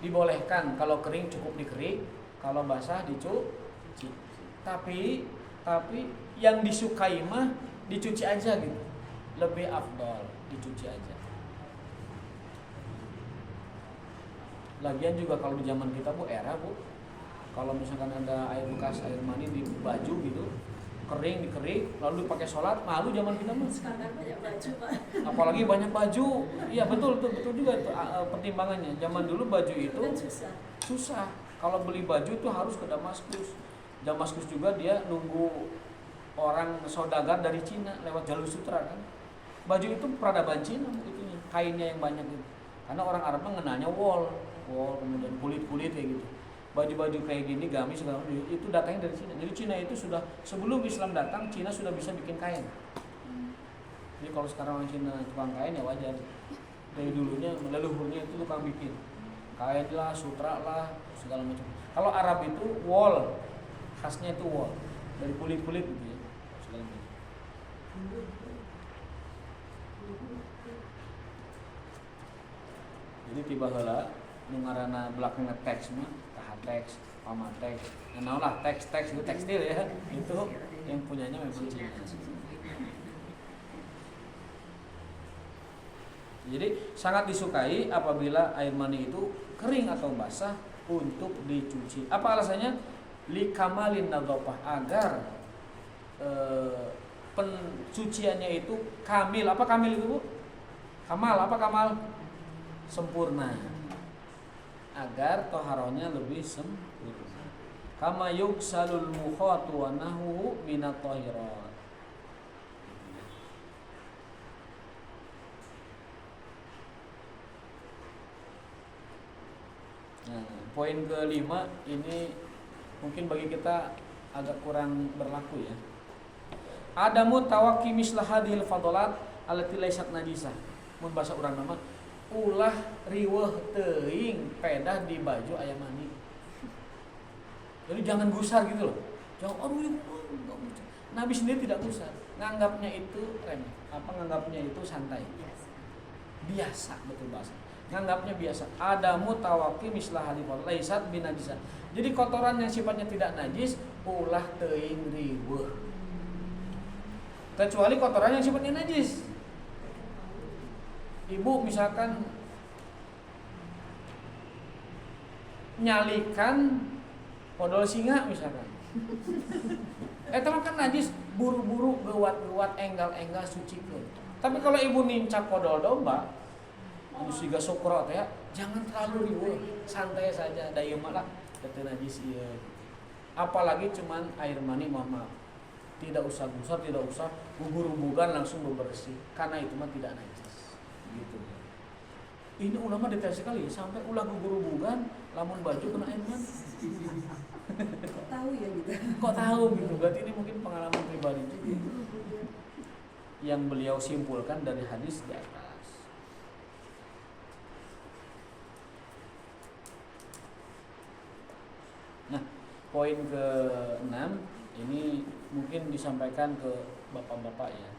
dibolehkan, kalau kering cukup dikerik, kalau basah dicuci. Tapi yang disukai mah dicuci aja gitu. Lebih afdal dicuci aja. Lagian juga kalau di zaman kita Bu, era Bu, kalau misalkan ada air bekas air mani di baju gitu, kering dikerik lalu dipakai sholat, malu zaman kita mah. Sekarang banyak baju Pak. Apalagi banyak baju. Iya betul juga itu pertimbangannya. Zaman dulu baju itu susah. Kalau beli baju itu harus ke Damaskus. Damaskus juga dia nunggu orang saudagar dari Cina lewat jalur sutra kan. Baju itu peradaban Cina itunya, kainnya yang banyak gitu. Karena orang Arab mengenalnya wol kemudian kulit kayak gitu. Baju-baju kayak gini gamis segala macam itu datangnya dari Cina. Jadi Cina itu sudah sebelum Islam datang Cina sudah bisa bikin kain. Jadi kalau sekarang orang Cina tukang kain ya wajar. Dari dulunya leluhurnya itu tukang bikin kain lah, sutra lah, segala macam. Kalau Arab itu wol, khasnya itu wol dari kulit gitu ya, segala macam. Jadi tiba heula nu ngaranna belakangna teks mah taha teks, pama teks. Nah lah teks itu tekstil ya. Itu yang punyanya memang Cina. Jadi sangat disukai apabila air mani itu kering atau basah untuk dicuci. Apa alasannya? Li kamalin nadhafah, agar pencuciannya itu kamil. Apa kamil itu Bu? Kamal, apa kamal? Sempurna. Agar toharohnya lebih sempurna. Kama yugsalul mukhatu wa nahwu minat tohirat. Nah, poin kelima ini mungkin bagi kita agak kurang berlaku ya. Adamu tawakki mislah hadhil fadalat allati laysat najisah. Mun basa urang nama ulah riweuh teuing pedah di baju aya mani. Jadi jangan gusar gitu loh. Jangan Nabi sendiri tidak gusar. nganggapnya itu remeh, nganggapnya itu santai, biasa, betul bahasa. Nganggapnya biasa. Ada mutawaki mislah halifat laisat binajisah. Jadi kotoran yang sifatnya tidak najis ulah teuing riweuh. Kecuali kotoran yang sifatnya najis. Ibu misalkan nyalikan odol singa misalkan. Eta mah kan najis, buru-buru geuwat-geuwat enggal-enggal sucikeun. Tapi kalau ibu nincak odol domba, anu siga sukro teh jangan terlalu riweuh, santai saja, da ieu mah lah teu najis ieu. Apalagi cuman air mani, mohon maaf. Tidak usah gusar, tidak usah gugur-gugan langsung bebersih karena itu mah tidak najis. Gitu. Ini ulama detail sekali sampai ulah gugur-gugan lamun baju kena air mani. Kok tahu ya gitu. Kok tahu gitu? Berarti ini mungkin pengalaman pribadi juga yang beliau simpulkan dari hadis di atas. Nah, poin ke-6 ini mungkin disampaikan ke bapak-bapak ya.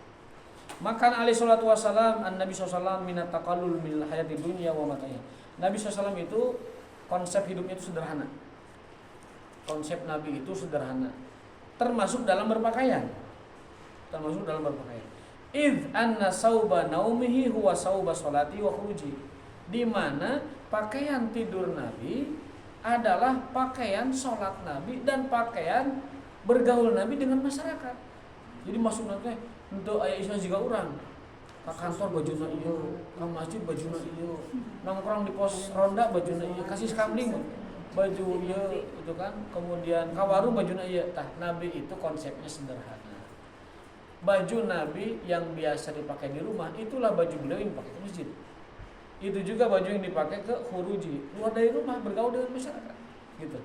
Makan alaihi salatu wassalam an-nabi sallallahu minat taqallul min hayati dunya wa mataiha. Nabi sallallahu itu konsep hidupnya itu sederhana. Konsep Nabi itu sederhana. Termasuk dalam berpakaian. Idz anna sauba naumihi huwa sauba sholati wa khuruji. Di mana pakaian tidur Nabi adalah pakaian sholat Nabi dan pakaian bergaul Nabi dengan masyarakat. Jadi maksud nanti untuk aya isna juga orang ke kantor bajuna ieu, ke masjid bajuna ieu, nongkrong di pos ronda bajuna ieu, kasih kamling baju ieu itu kan, kemudian ka warung bajuna ieu. Tah Nabi itu konsepnya sederhana. Baju Nabi yang biasa dipakai di rumah itulah baju beliau yang dipakai ke masjid. Itu juga baju yang dipakai ke khuruji, keluar dari rumah bergaul dengan masyarakat. Gitu.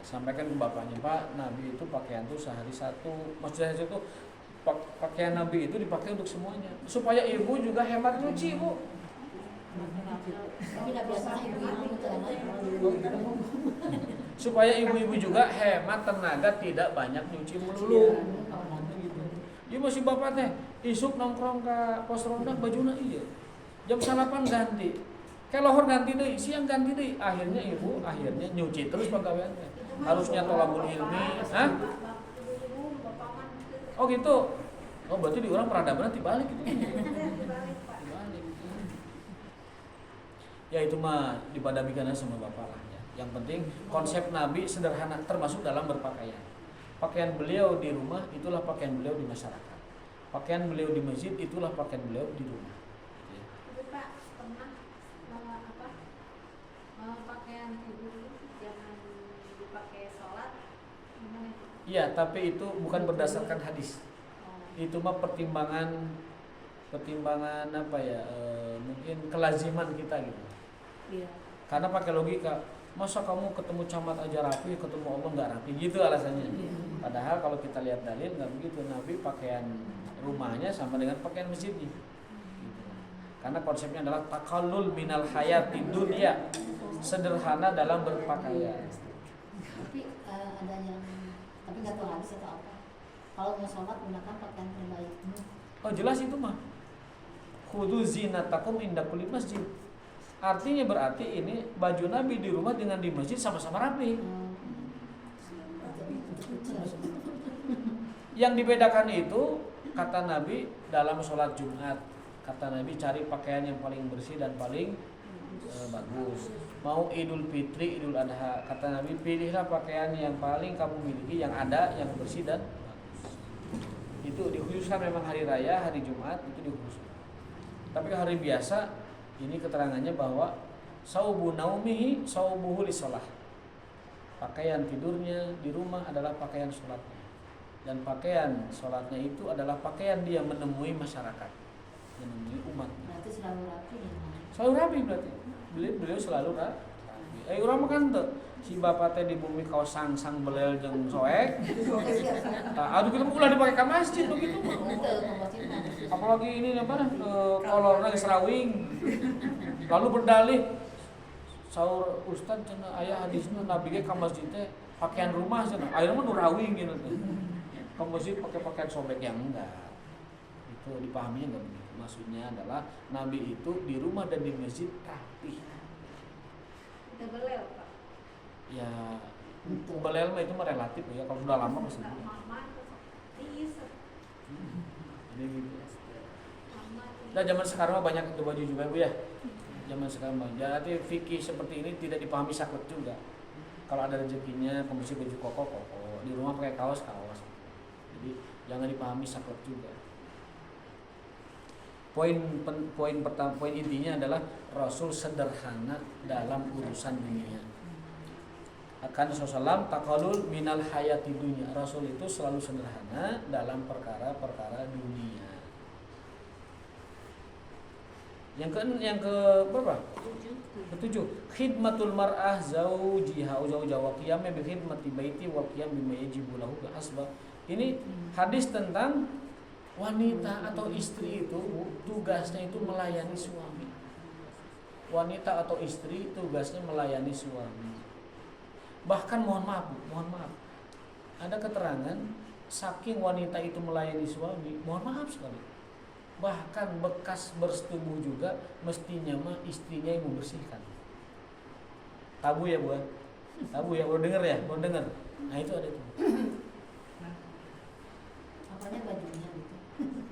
Sampaikan ke bapaknya, Pak, Nabi itu pakaian tuh sehari satu. Maksudnya itu pakaian Nabi itu dipakai untuk semuanya. Supaya ibu juga hemat nyuci, Bu. Supaya ibu-ibu juga hemat tenaga, tidak banyak nyuci melulu. Ieu masih bapak teh isuk nongkrong ke pos ronda bajuna ieu. Jam 8 ganti. Kelohor ganti deui, siang ganti deui. Akhirnya ibu nyuci terus pagawean teh. Harusnya tolabul ilmi, hah? Oh gitu. Oh berarti di orang peradaban dibalik gitu. Dibalik. Ya itu mah dipadamikan sama bapak lah ya. Yang penting konsep Nabi sederhana termasuk dalam berpakaian. Pakaian beliau di rumah itulah pakaian beliau di masyarakat. Pakaian beliau di masjid itulah pakaian beliau di rumah. Ya. Tapi Pak pernah pakaian tidur jangan dipakai sholat gimana? Iya, tapi itu bukan berdasarkan hadis. Itu mah pertimbangan apa ya? Mungkin kelaziman kita gitu. Iya. Karena pakai logika, masa kamu ketemu camat aja rapi, ketemu Allah nggak rapi, gitu alasannya. Padahal kalau kita lihat dalil nggak begitu. Nabi pakaian rumahnya sama dengan pakaian masjidnya. Gitu. Karena konsepnya adalah takallul minal hayati dunya, sederhana dalam berpakaian. Tapi ada yang tapi nggak tahu hadis atau apa. Kalau mau sholat gunakan pakaian terbaikmu. Oh jelas itu mah. Khudzu zinatakum inda kulli masjid. Artinya berarti ini baju Nabi di rumah dengan di masjid sama-sama rapi. Yang dibedakan itu kata Nabi dalam sholat Jumat. Kata Nabi cari pakaian yang paling bersih dan paling bagus. Mau Idul Fitri, Idul Adha, kata Nabi pilihlah pakaian yang paling kamu miliki, yang ada, yang bersih dan bagus. Itu dikhususkan memang hari raya, hari Jumat itu dikhususkan. Tapi hari biasa ini keterangannya bahwa saubu naumihi saubuhu lisolah. Pakaian tidurnya di rumah adalah pakaian sholatnya. Dan pakaian sholatnya itu adalah pakaian dia menemui masyarakat, menemui umat. Berarti selalu rapi ya? Selalu rapi berarti. Beliau selalu rapi. Urang mah kan teu si bapak teh di bumi kaos sang belel jeung soek. Aduh kita ulah dipake ka masjid begitu mah. Apalagi ini apa kolorna geus rawing. Lalu berdalih saur ustaz cenah aya hadisna Nabi ge ka masjid teh pakaian rumah cenah. Ayeuna mah nu rawing gitu teh. ke masjid pakai pakaian sobek yang enggak. Itu dipahaminya enggak begitu. Maksudnya adalah Nabi itu di rumah dan di masjid rapi. Kita belel Pak. Ya belel mah itu mah relatif ya. Kalau sudah lama pasti. Jadi gitu. Nah zaman sekarang mah banyak itu baju juga Bu ya. Zaman sekarang mah. Jadi fikih seperti ini tidak dipahami saklek juga. Kalau ada rezekinya kondisi baju koko, di rumah pakai kaos. Jadi jangan dipahami saklek juga. Poin intinya adalah Rasul sederhana dalam urusan dunia. Akan Rasulullah taqallul minal hayati dunia. Rasul itu selalu sederhana dalam perkara-perkara dunia. Yang ke berapa? Ketujuh. Khidmatul mar'ah zaujiha wa qiyamnya bi khidmati baiti wa qiyam bima yajibu lahu bi hasbah. Ini hadis tentang wanita atau istri itu tugasnya itu melayani suami. Wanita atau istri tugasnya melayani suami. Bahkan mohon maaf, ada keterangan saking wanita itu melayani suami, mohon maaf sekali. Bahkan bekas bersetubuh juga mestinya mah istrinya yang membersihkan. Tabu ya Bu? Tabu ya, baru dengar ya? Baru dengar. Nah itu ada itu. Apanya bajunya gitu.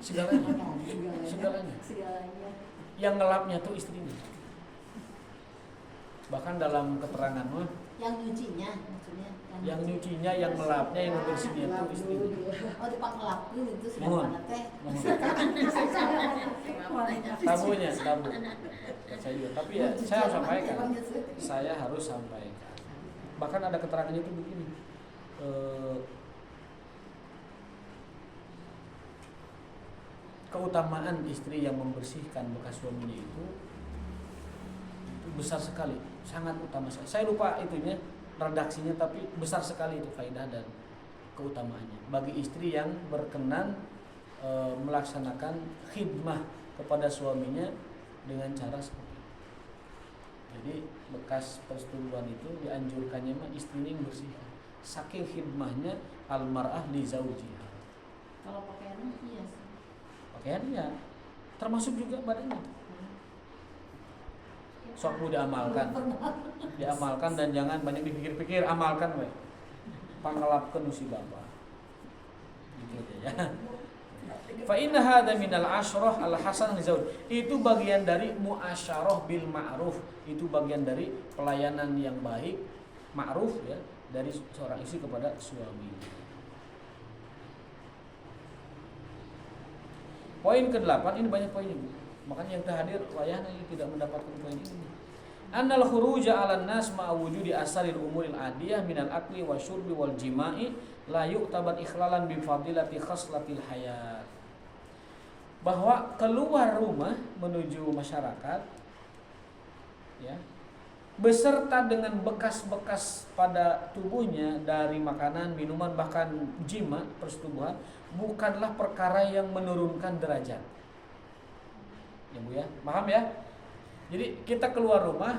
Segalanya. Yang ngelapnya tuh istrinya. Bahkan dalam keterangan mah yang nyucinya maksudnya. Yang nyucinya, yang melapnya, yang membersihnya tuh istrinya. Oh dipak ngelapin itu sudah Mohon. mana teh. Tabunya, tabu. Saya juga. Tapi ya saya harus sampaikan. Saya harus sampaikan. Bahkan ada keterangannya itu begini. Keutamaan istri yang membersihkan bekas suaminya itu besar sekali, sangat utama sekali. Saya lupa itunya redaksinya, tapi besar sekali itu faedah dan keutamaannya bagi istri yang berkenan melaksanakan khidmah kepada suaminya dengan cara seperti itu. Jadi bekas persetubuhan itu dianjurkannya mah istrinya yang bersihkan. Saking khidmahnya almar'ah li zaujiha. Kalau pakaiannya iya sih. Pakaiannya termasuk juga badannya. Sok diamalkan. Diamalkan dan jangan banyak dipikir-pikir, amalkan we. Pangelapkeun si Bapak. Gitu aja ya. Fa inna hadza minal asyrah al hasan li zauj. Itu bagian dari muasyarah bil ma'ruf. Itu bagian dari pelayanan yang baik, ma'ruf ya, dari seorang istri kepada suami. Poin ke-8 ini banyak poinnya. Makanya yang terhadir wayahna tidak mendapatkan poin ini. Annal khuruja 'alan nas ma'a wujudi asaril umuril adiyah minal akli wasyurbi wal jima'i la yu'tabar ikhlalan bi fadilati khaslatil hayat. Bahwa keluar rumah menuju masyarakat ya, beserta dengan bekas-bekas pada tubuhnya dari makanan, minuman, bahkan jima, persetubuhan, bukanlah perkara yang menurunkan derajat. Ya Bu ya, paham ya? Jadi kita keluar rumah,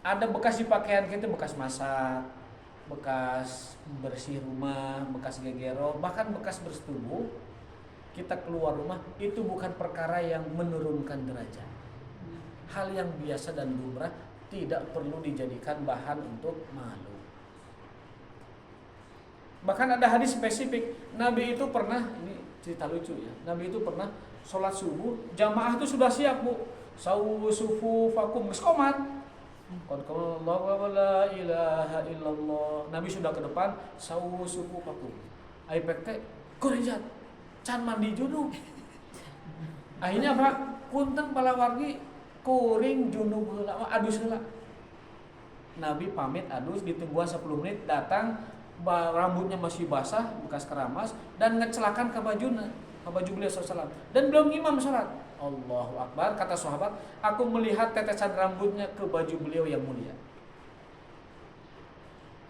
ada bekas di pakaian kita, bekas masak, bekas bersih rumah, bekas gegero, bahkan bekas bersetubuh. Kita keluar rumah, itu bukan perkara yang menurunkan derajat. Hal yang biasa dan lumrah, tidak perlu dijadikan bahan untuk malu. Bahkan ada hadis spesifik, Nabi itu pernah, ini cerita lucu ya, Nabi itu pernah sholat subuh, jamaah itu sudah siap Bu, sawu sufu fakum geskomat, qad qala la ilaha illallah, Nabi sudah ke depan, sawu sufu fakum, aipek teh kurejat, can mandi junub, akhirnya Pak, punten pala wargi kuring junub heula, adus heula, Nabi pamit adus, ditungguan 10 menit, datang, rambutnya masih basah, bekas keramas, dan ngecelakan ke bajunya, ke baju beliau SAW, dan belum imam sholat. Allahu Akbar, kata sahabat, aku melihat tetesan rambutnya ke baju beliau yang mulia.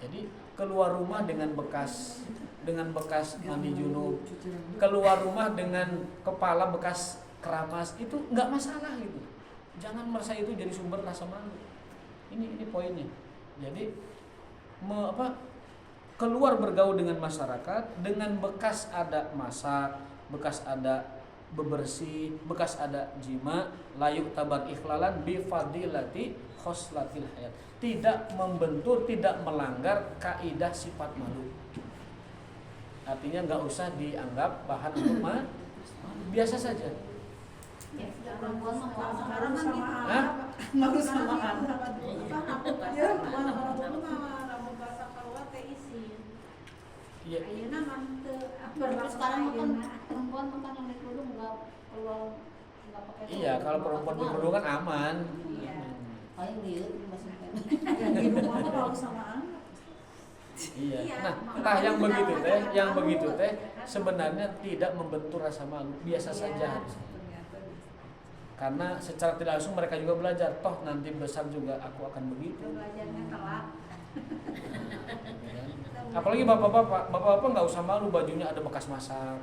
Jadi keluar rumah dengan bekas mandi junub, keluar rumah dengan kepala bekas keramas, itu nggak masalah gitu. Jangan merasa itu jadi sumber rasa malu. Ini poinnya. Jadi keluar bergaul dengan masyarakat dengan bekas ada masak, bekas ada bebersih, bekas ada jima, layuk tabar ikhlalan bi fadilati khoslatil hayat. Tidak membentur, tidak melanggar kaidah sifat malu. Artinya nggak usah dianggap bahan untuk biasa saja. Ya, perempuan mah kalau Sekarang kan gitu. sama Hah? malu sama anak. Ya, rambut basah keluar teh isi. Iya. Ayeuna mah teu Terus sekarang kan perempuan tuh kan yang di kerudung nggak keluar nggak pakai. Iya, kalau perempuan berkerudung kan aman. Iya. Paling liut maksudnya. Yang di rumah mah malu sama anak. Iya. Iya, Nah, makanya yang begitu kita teh, jangan yang malu. begitu teh sebenarnya tidak membentur rasa malu, biasa saja harusnya. Ternyata Karena secara tidak langsung mereka juga belajar, toh nanti besar juga aku akan begitu. Belajarnya telat. Apalagi bapak-bapak nggak usah malu, bajunya ada bekas masak,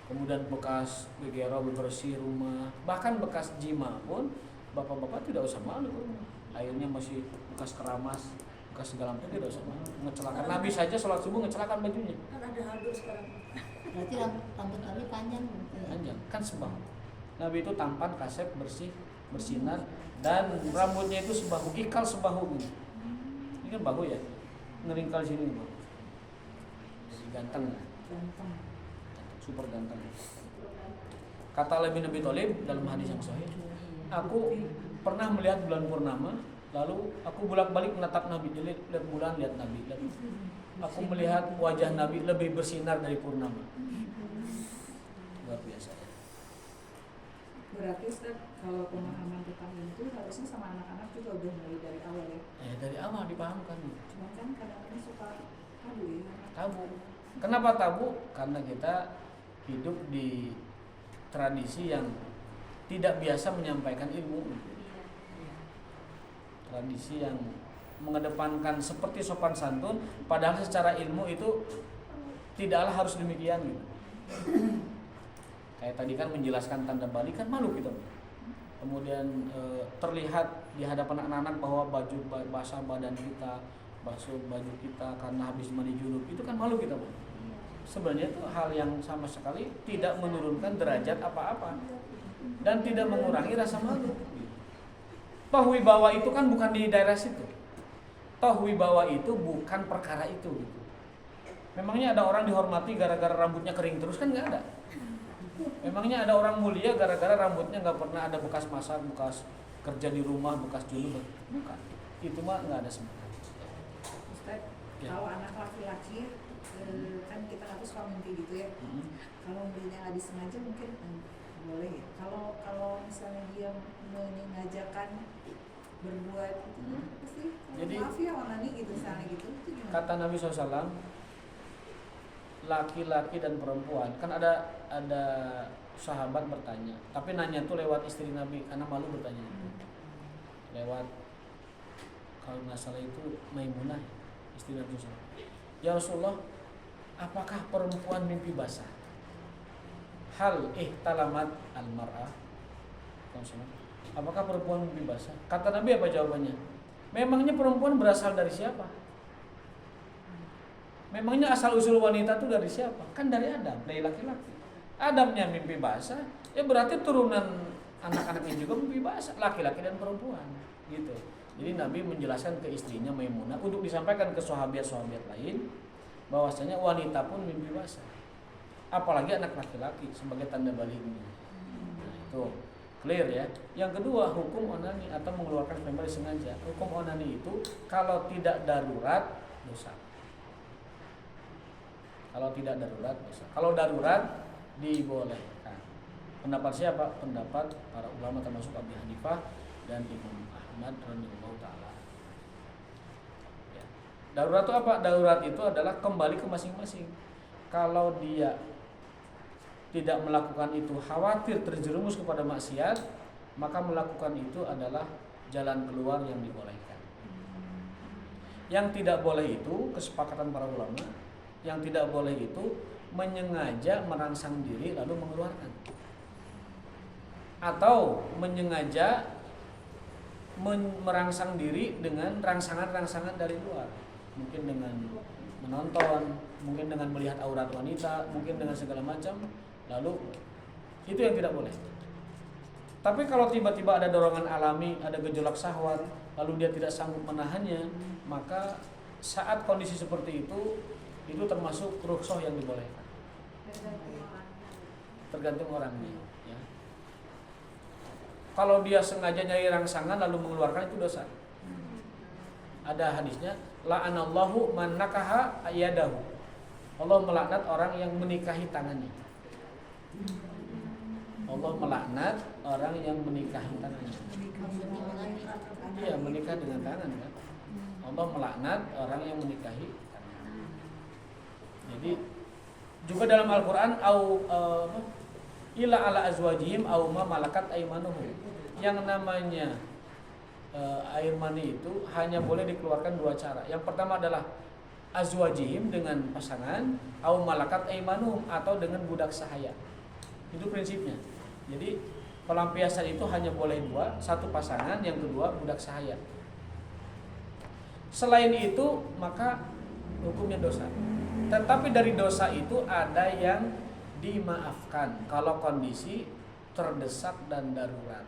kemudian bekas begero bebersih rumah, bahkan bekas jima pun bapak-bapak tidak usah malu ke rumah. Airnya masih bekas keramas, bekas segala macam tidak usah malu. Ngecelakan Nabi saja sholat subuh ngecelakan bajunya. kan ada halus sekarang. Berarti rambut Nabi panjang gitu ya. Panjang kan sebahu. Nabi itu tampan, kasep, bersih, bersinar, dan rambutnya itu sebahu, ikal sebahu. Ini kan bahu ya, ngeringkal sini bang. Jadi ganteng, Ganteng. super ganteng. Kata Ali bin Abi Thalib dalam hadis yang sahih, aku pernah melihat bulan purnama, lalu aku bolak-balik menatap Nabi, lihat bulan, lihat Nabi. Aku melihat wajah Nabi lebih bersinar dari purnama. Luar biasa. Berarti Ustaz, kalau pemahaman tentang itu harusnya sama anak-anak juga udah mulai dari awal ya. Dari awal dipahamkan. Cuma kan kadang-kadang suka tabu ya. Tabu. Kenapa tabu? Karena kita hidup di tradisi yang tidak biasa menyampaikan ilmu. Tradisi yang mengedepankan seperti sopan santun, padahal secara ilmu itu tidaklah harus demikian gitu. Kayak tadi kan menjelaskan tanda balik kan malu kita. Kemudian terlihat di hadapan anak-anak bahwa baju basah badan kita, basuh baju kita karena habis mandi junub, itu kan malu kita, Bang. Sebenarnya itu hal yang sama sekali tidak menurunkan derajat apa-apa dan tidak mengurangi rasa malu. Toh wibawa itu kan bukan di daerah situ. Toh wibawa itu bukan perkara itu gitu. Memangnya ada orang dihormati gara-gara rambutnya kering terus kan nggak ada. Memangnya ada orang mulia gara-gara rambutnya nggak pernah ada bekas masak, bekas kerja di rumah, bekas junub? Bukan. Itu mah nggak ada sebenarnya. Ustaz, Ya. kalau anak laki-laki kan kita harus suka mimpi gitu ya. Kalau mimpinya nggak disengaja mungkin boleh ya. Kalau misalnya dia menyengajakan berbuat itu pasti Jadi- maaf ya onani gitu misalnya gitu itu gimana? Kata Nabi SAW, laki-laki dan perempuan kan ada sahabat bertanya, tapi nanya tuh lewat istri Nabi karena malu bertanya. Lewat kalau nggak salah itu Maimunah, istri Nabi SAW. Ya Rasulullah, apakah perempuan mimpi basah? Hal ihtalamat al-mar'ah. Apakah perempuan mimpi basah? Kata Nabi apa jawabannya? Memangnya perempuan berasal dari siapa? Memangnya asal usul wanita itu dari siapa? Kan dari Adam, dari laki-laki. Adamnya mimpi basah, ya berarti turunan anak-anaknya juga mimpi basah, laki-laki dan perempuan, gitu. Jadi Nabi menjelaskan ke istrinya Maimunah untuk disampaikan ke sahabat-sahabat lain bahwasanya wanita pun mimpi basah. Apalagi anak laki-laki sebagai tanda baliknya. Nah, itu clear ya. Yang kedua, hukum onani atau mengeluarkan sperma sengaja. Hukum onani itu kalau tidak darurat dosa. Kalau tidak darurat dosa. Kalau darurat dibolehkan. Pendapat siapa? Pendapat para ulama termasuk Abu Hanifah dan Imam Ahmad radhiyallahu taala. Ya. Darurat itu apa? Darurat itu adalah kembali ke masing-masing. Kalau dia tidak melakukan itu khawatir terjerumus kepada maksiat, maka melakukan itu adalah jalan keluar yang dibolehkan. Yang tidak boleh itu kesepakatan para ulama, yang tidak boleh itu menyengaja merangsang diri lalu mengeluarkan, atau menyengaja merangsang diri dengan rangsangan-rangsangan dari luar, mungkin dengan menonton, mungkin dengan melihat aurat wanita, mungkin dengan segala macam, lalu itu yang tidak boleh. Tapi kalau tiba-tiba ada dorongan alami, ada gejolak syahwat, lalu dia tidak sanggup menahannya, maka saat kondisi seperti itu termasuk rukhsah yang dibolehkan. Tergantung orangnya. Ya. Kalau dia sengaja nyari rangsangan lalu mengeluarkan itu dosa. Ada hadisnya, la'anallahu man nakaha yadahu. Allah melaknat orang yang menikahi tangannya. Allah melaknat orang yang menikahi tangannya. Iya, menikah dengan tangan kan. Allah melaknat orang yang menikahi tangan. Jadi juga dalam Al-Qur'an ila ala azwajihim au ma malakat aymanuhum. Yang namanya air mani itu hanya boleh dikeluarkan dua cara. Yang pertama adalah azwajihim dengan pasangan, au malakat aymanuhum atau dengan budak sahaya. Itu prinsipnya. Jadi pelampiasan itu hanya boleh dua, satu pasangan, yang kedua budak sahaya. Selain itu maka hukumnya dosa. Tetapi dari dosa itu ada yang dimaafkan kalau kondisi terdesak dan darurat.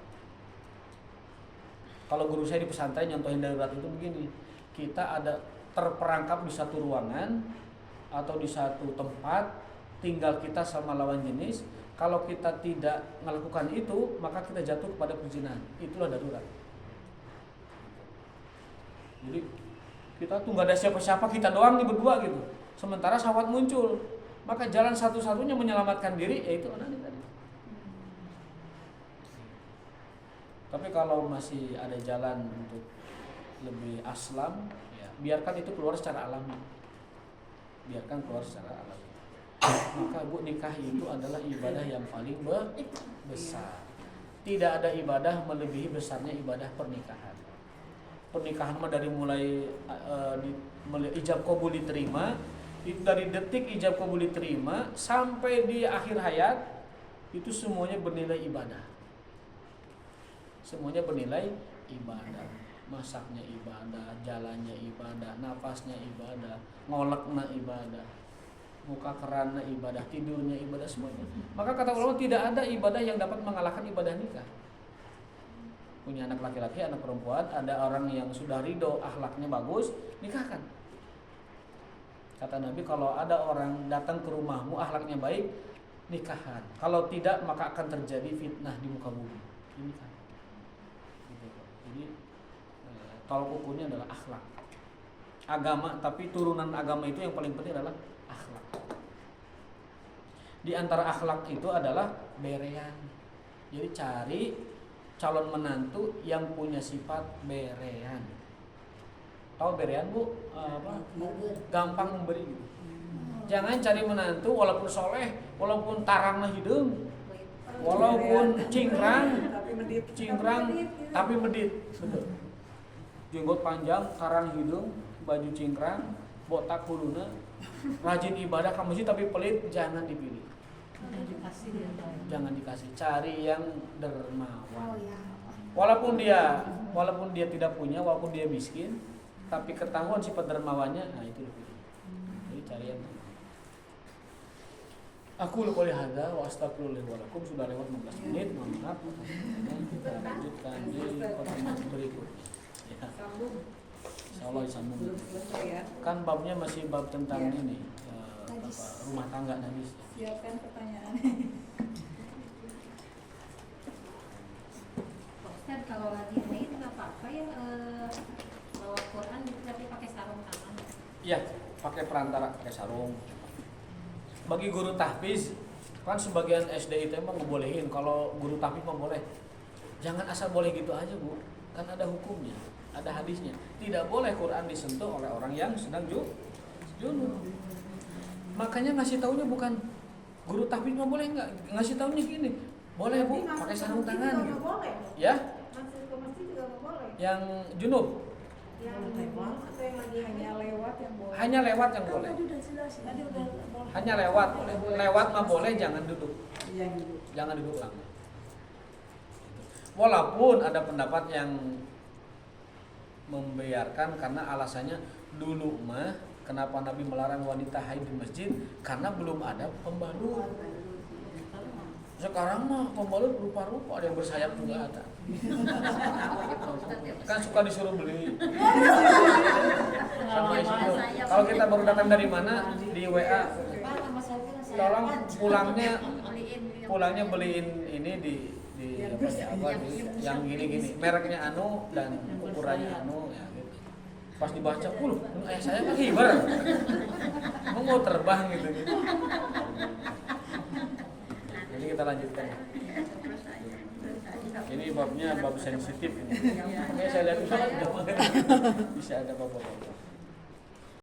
Kalau guru saya di pesantren nyontohin darurat itu begini, kita ada terperangkap di satu ruangan atau di satu tempat, tinggal kita sama lawan jenis. Kalau kita tidak melakukan itu, maka kita jatuh kepada perzinahan. Itulah darurat. Jadi kita tuh nggak ada siapa-siapa, kita doang nih berdua gitu. Sementara syahwat muncul, maka jalan satu-satunya menyelamatkan diri yaitu onani tadi. Tapi kalau masih ada jalan untuk lebih aslam, ya, biarkan itu keluar secara alami. Biarkan keluar secara alami. Maka Bu, nikah itu adalah ibadah yang paling besar. Tidak ada ibadah melebihi besarnya ibadah pernikahan. Pernikahan mah dari mulai ijab qabul diterima, itu dari detik ijab qabul diterima sampai di akhir hayat, itu semuanya bernilai ibadah. Semuanya bernilai ibadah. Masaknya ibadah, jalannya ibadah, nafasnya ibadah, ngolekna ibadah, muka kerana ibadah, tidurnya ibadah, semuanya. Maka kata ulama tidak ada ibadah yang dapat mengalahkan ibadah nikah. Punya anak laki-laki, anak perempuan, ada orang yang sudah ridho, akhlaknya bagus, nikahkan. Kata Nabi, kalau ada orang datang ke rumahmu akhlaknya baik, nikahkan. Kalau tidak, maka akan terjadi fitnah di muka bumi. Ini kan. Jadi tolak ukurnya adalah akhlak. Agama, tapi turunan agama itu yang paling penting adalah akhlak. Di antara akhlak itu adalah berean. Jadi cari calon menantu yang punya sifat berean. Tahu berean Bu? Gampang memberi gitu. Jangan cari menantu walaupun soleh, walaupun tarangna hidung, walaupun cingkrang tapi medit. Betul. Jenggot panjang, karang hidung, baju cingkrang, botak huluna, rajin ibadah ke masjid tapi pelit, jangan dipilih. Jangan dikasih. Cari yang dermawan. Walaupun dia tidak punya, walaupun dia miskin, tapi ketahuan sifat dermawannya, nah itu dipilih. Jadi cari yang aku qouli hadza wa astaghfirullahi wa lakum. Sudah lewat 15 menit, mohon maaf. Kita lanjutkan di pertemuan berikutnya. Ya. Insyaallah disambung. Kan babnya masih bab tentang ini, rumah tangga najis. Siapkan pertanyaan. Ustaz, kalau lagi haid nggak apa-apa ya bawa Quran tapi pakai sarung tangan? Iya, pakai perantara, pakai sarung. Bagi guru tahfiz, kan sebagian SD itu emang ngebolehin. Kalau guru tahfiz mah boleh. Jangan asal boleh gitu aja Bu, kan ada hukumnya, ada hadisnya. Tidak boleh Quran disentuh oleh orang yang sedang junub. Makanya ngasih taunya bukan guru tahfiz mah boleh nggak, ngasih taunya gini, boleh Bu, pakai sarung tangan gitu. Ya? Masuk ke masjid juga nggak boleh. Yang junub Yang lagi Hanya lewat yang boleh. hanya lewat yang boleh. Hanya lewat, lewat mah boleh, jangan duduk. Jangan duduk lama. Walaupun ada pendapat yang membiarkan karena alasannya dulu mah Kenapa Nabi melarang wanita haid di masjid? Karena belum ada pembalut. Sekarang mah pembalut rupa-rupa, ada yang bersayap juga ada. Kan suka disuruh beli. Sama istri. Kalau kita baru datang dari mana di WA, tolong pulangnya beliin ini di yang gini-gini, mereknya anu dan ukurannya anu ya gitu. Pas dibaca, ayah saya kan hibar. Mau terbang gitu. Jadi kita lanjutkan. Ini babnya bab sensitif ini. Makanya saya lihat bisa ada bapak-bapak.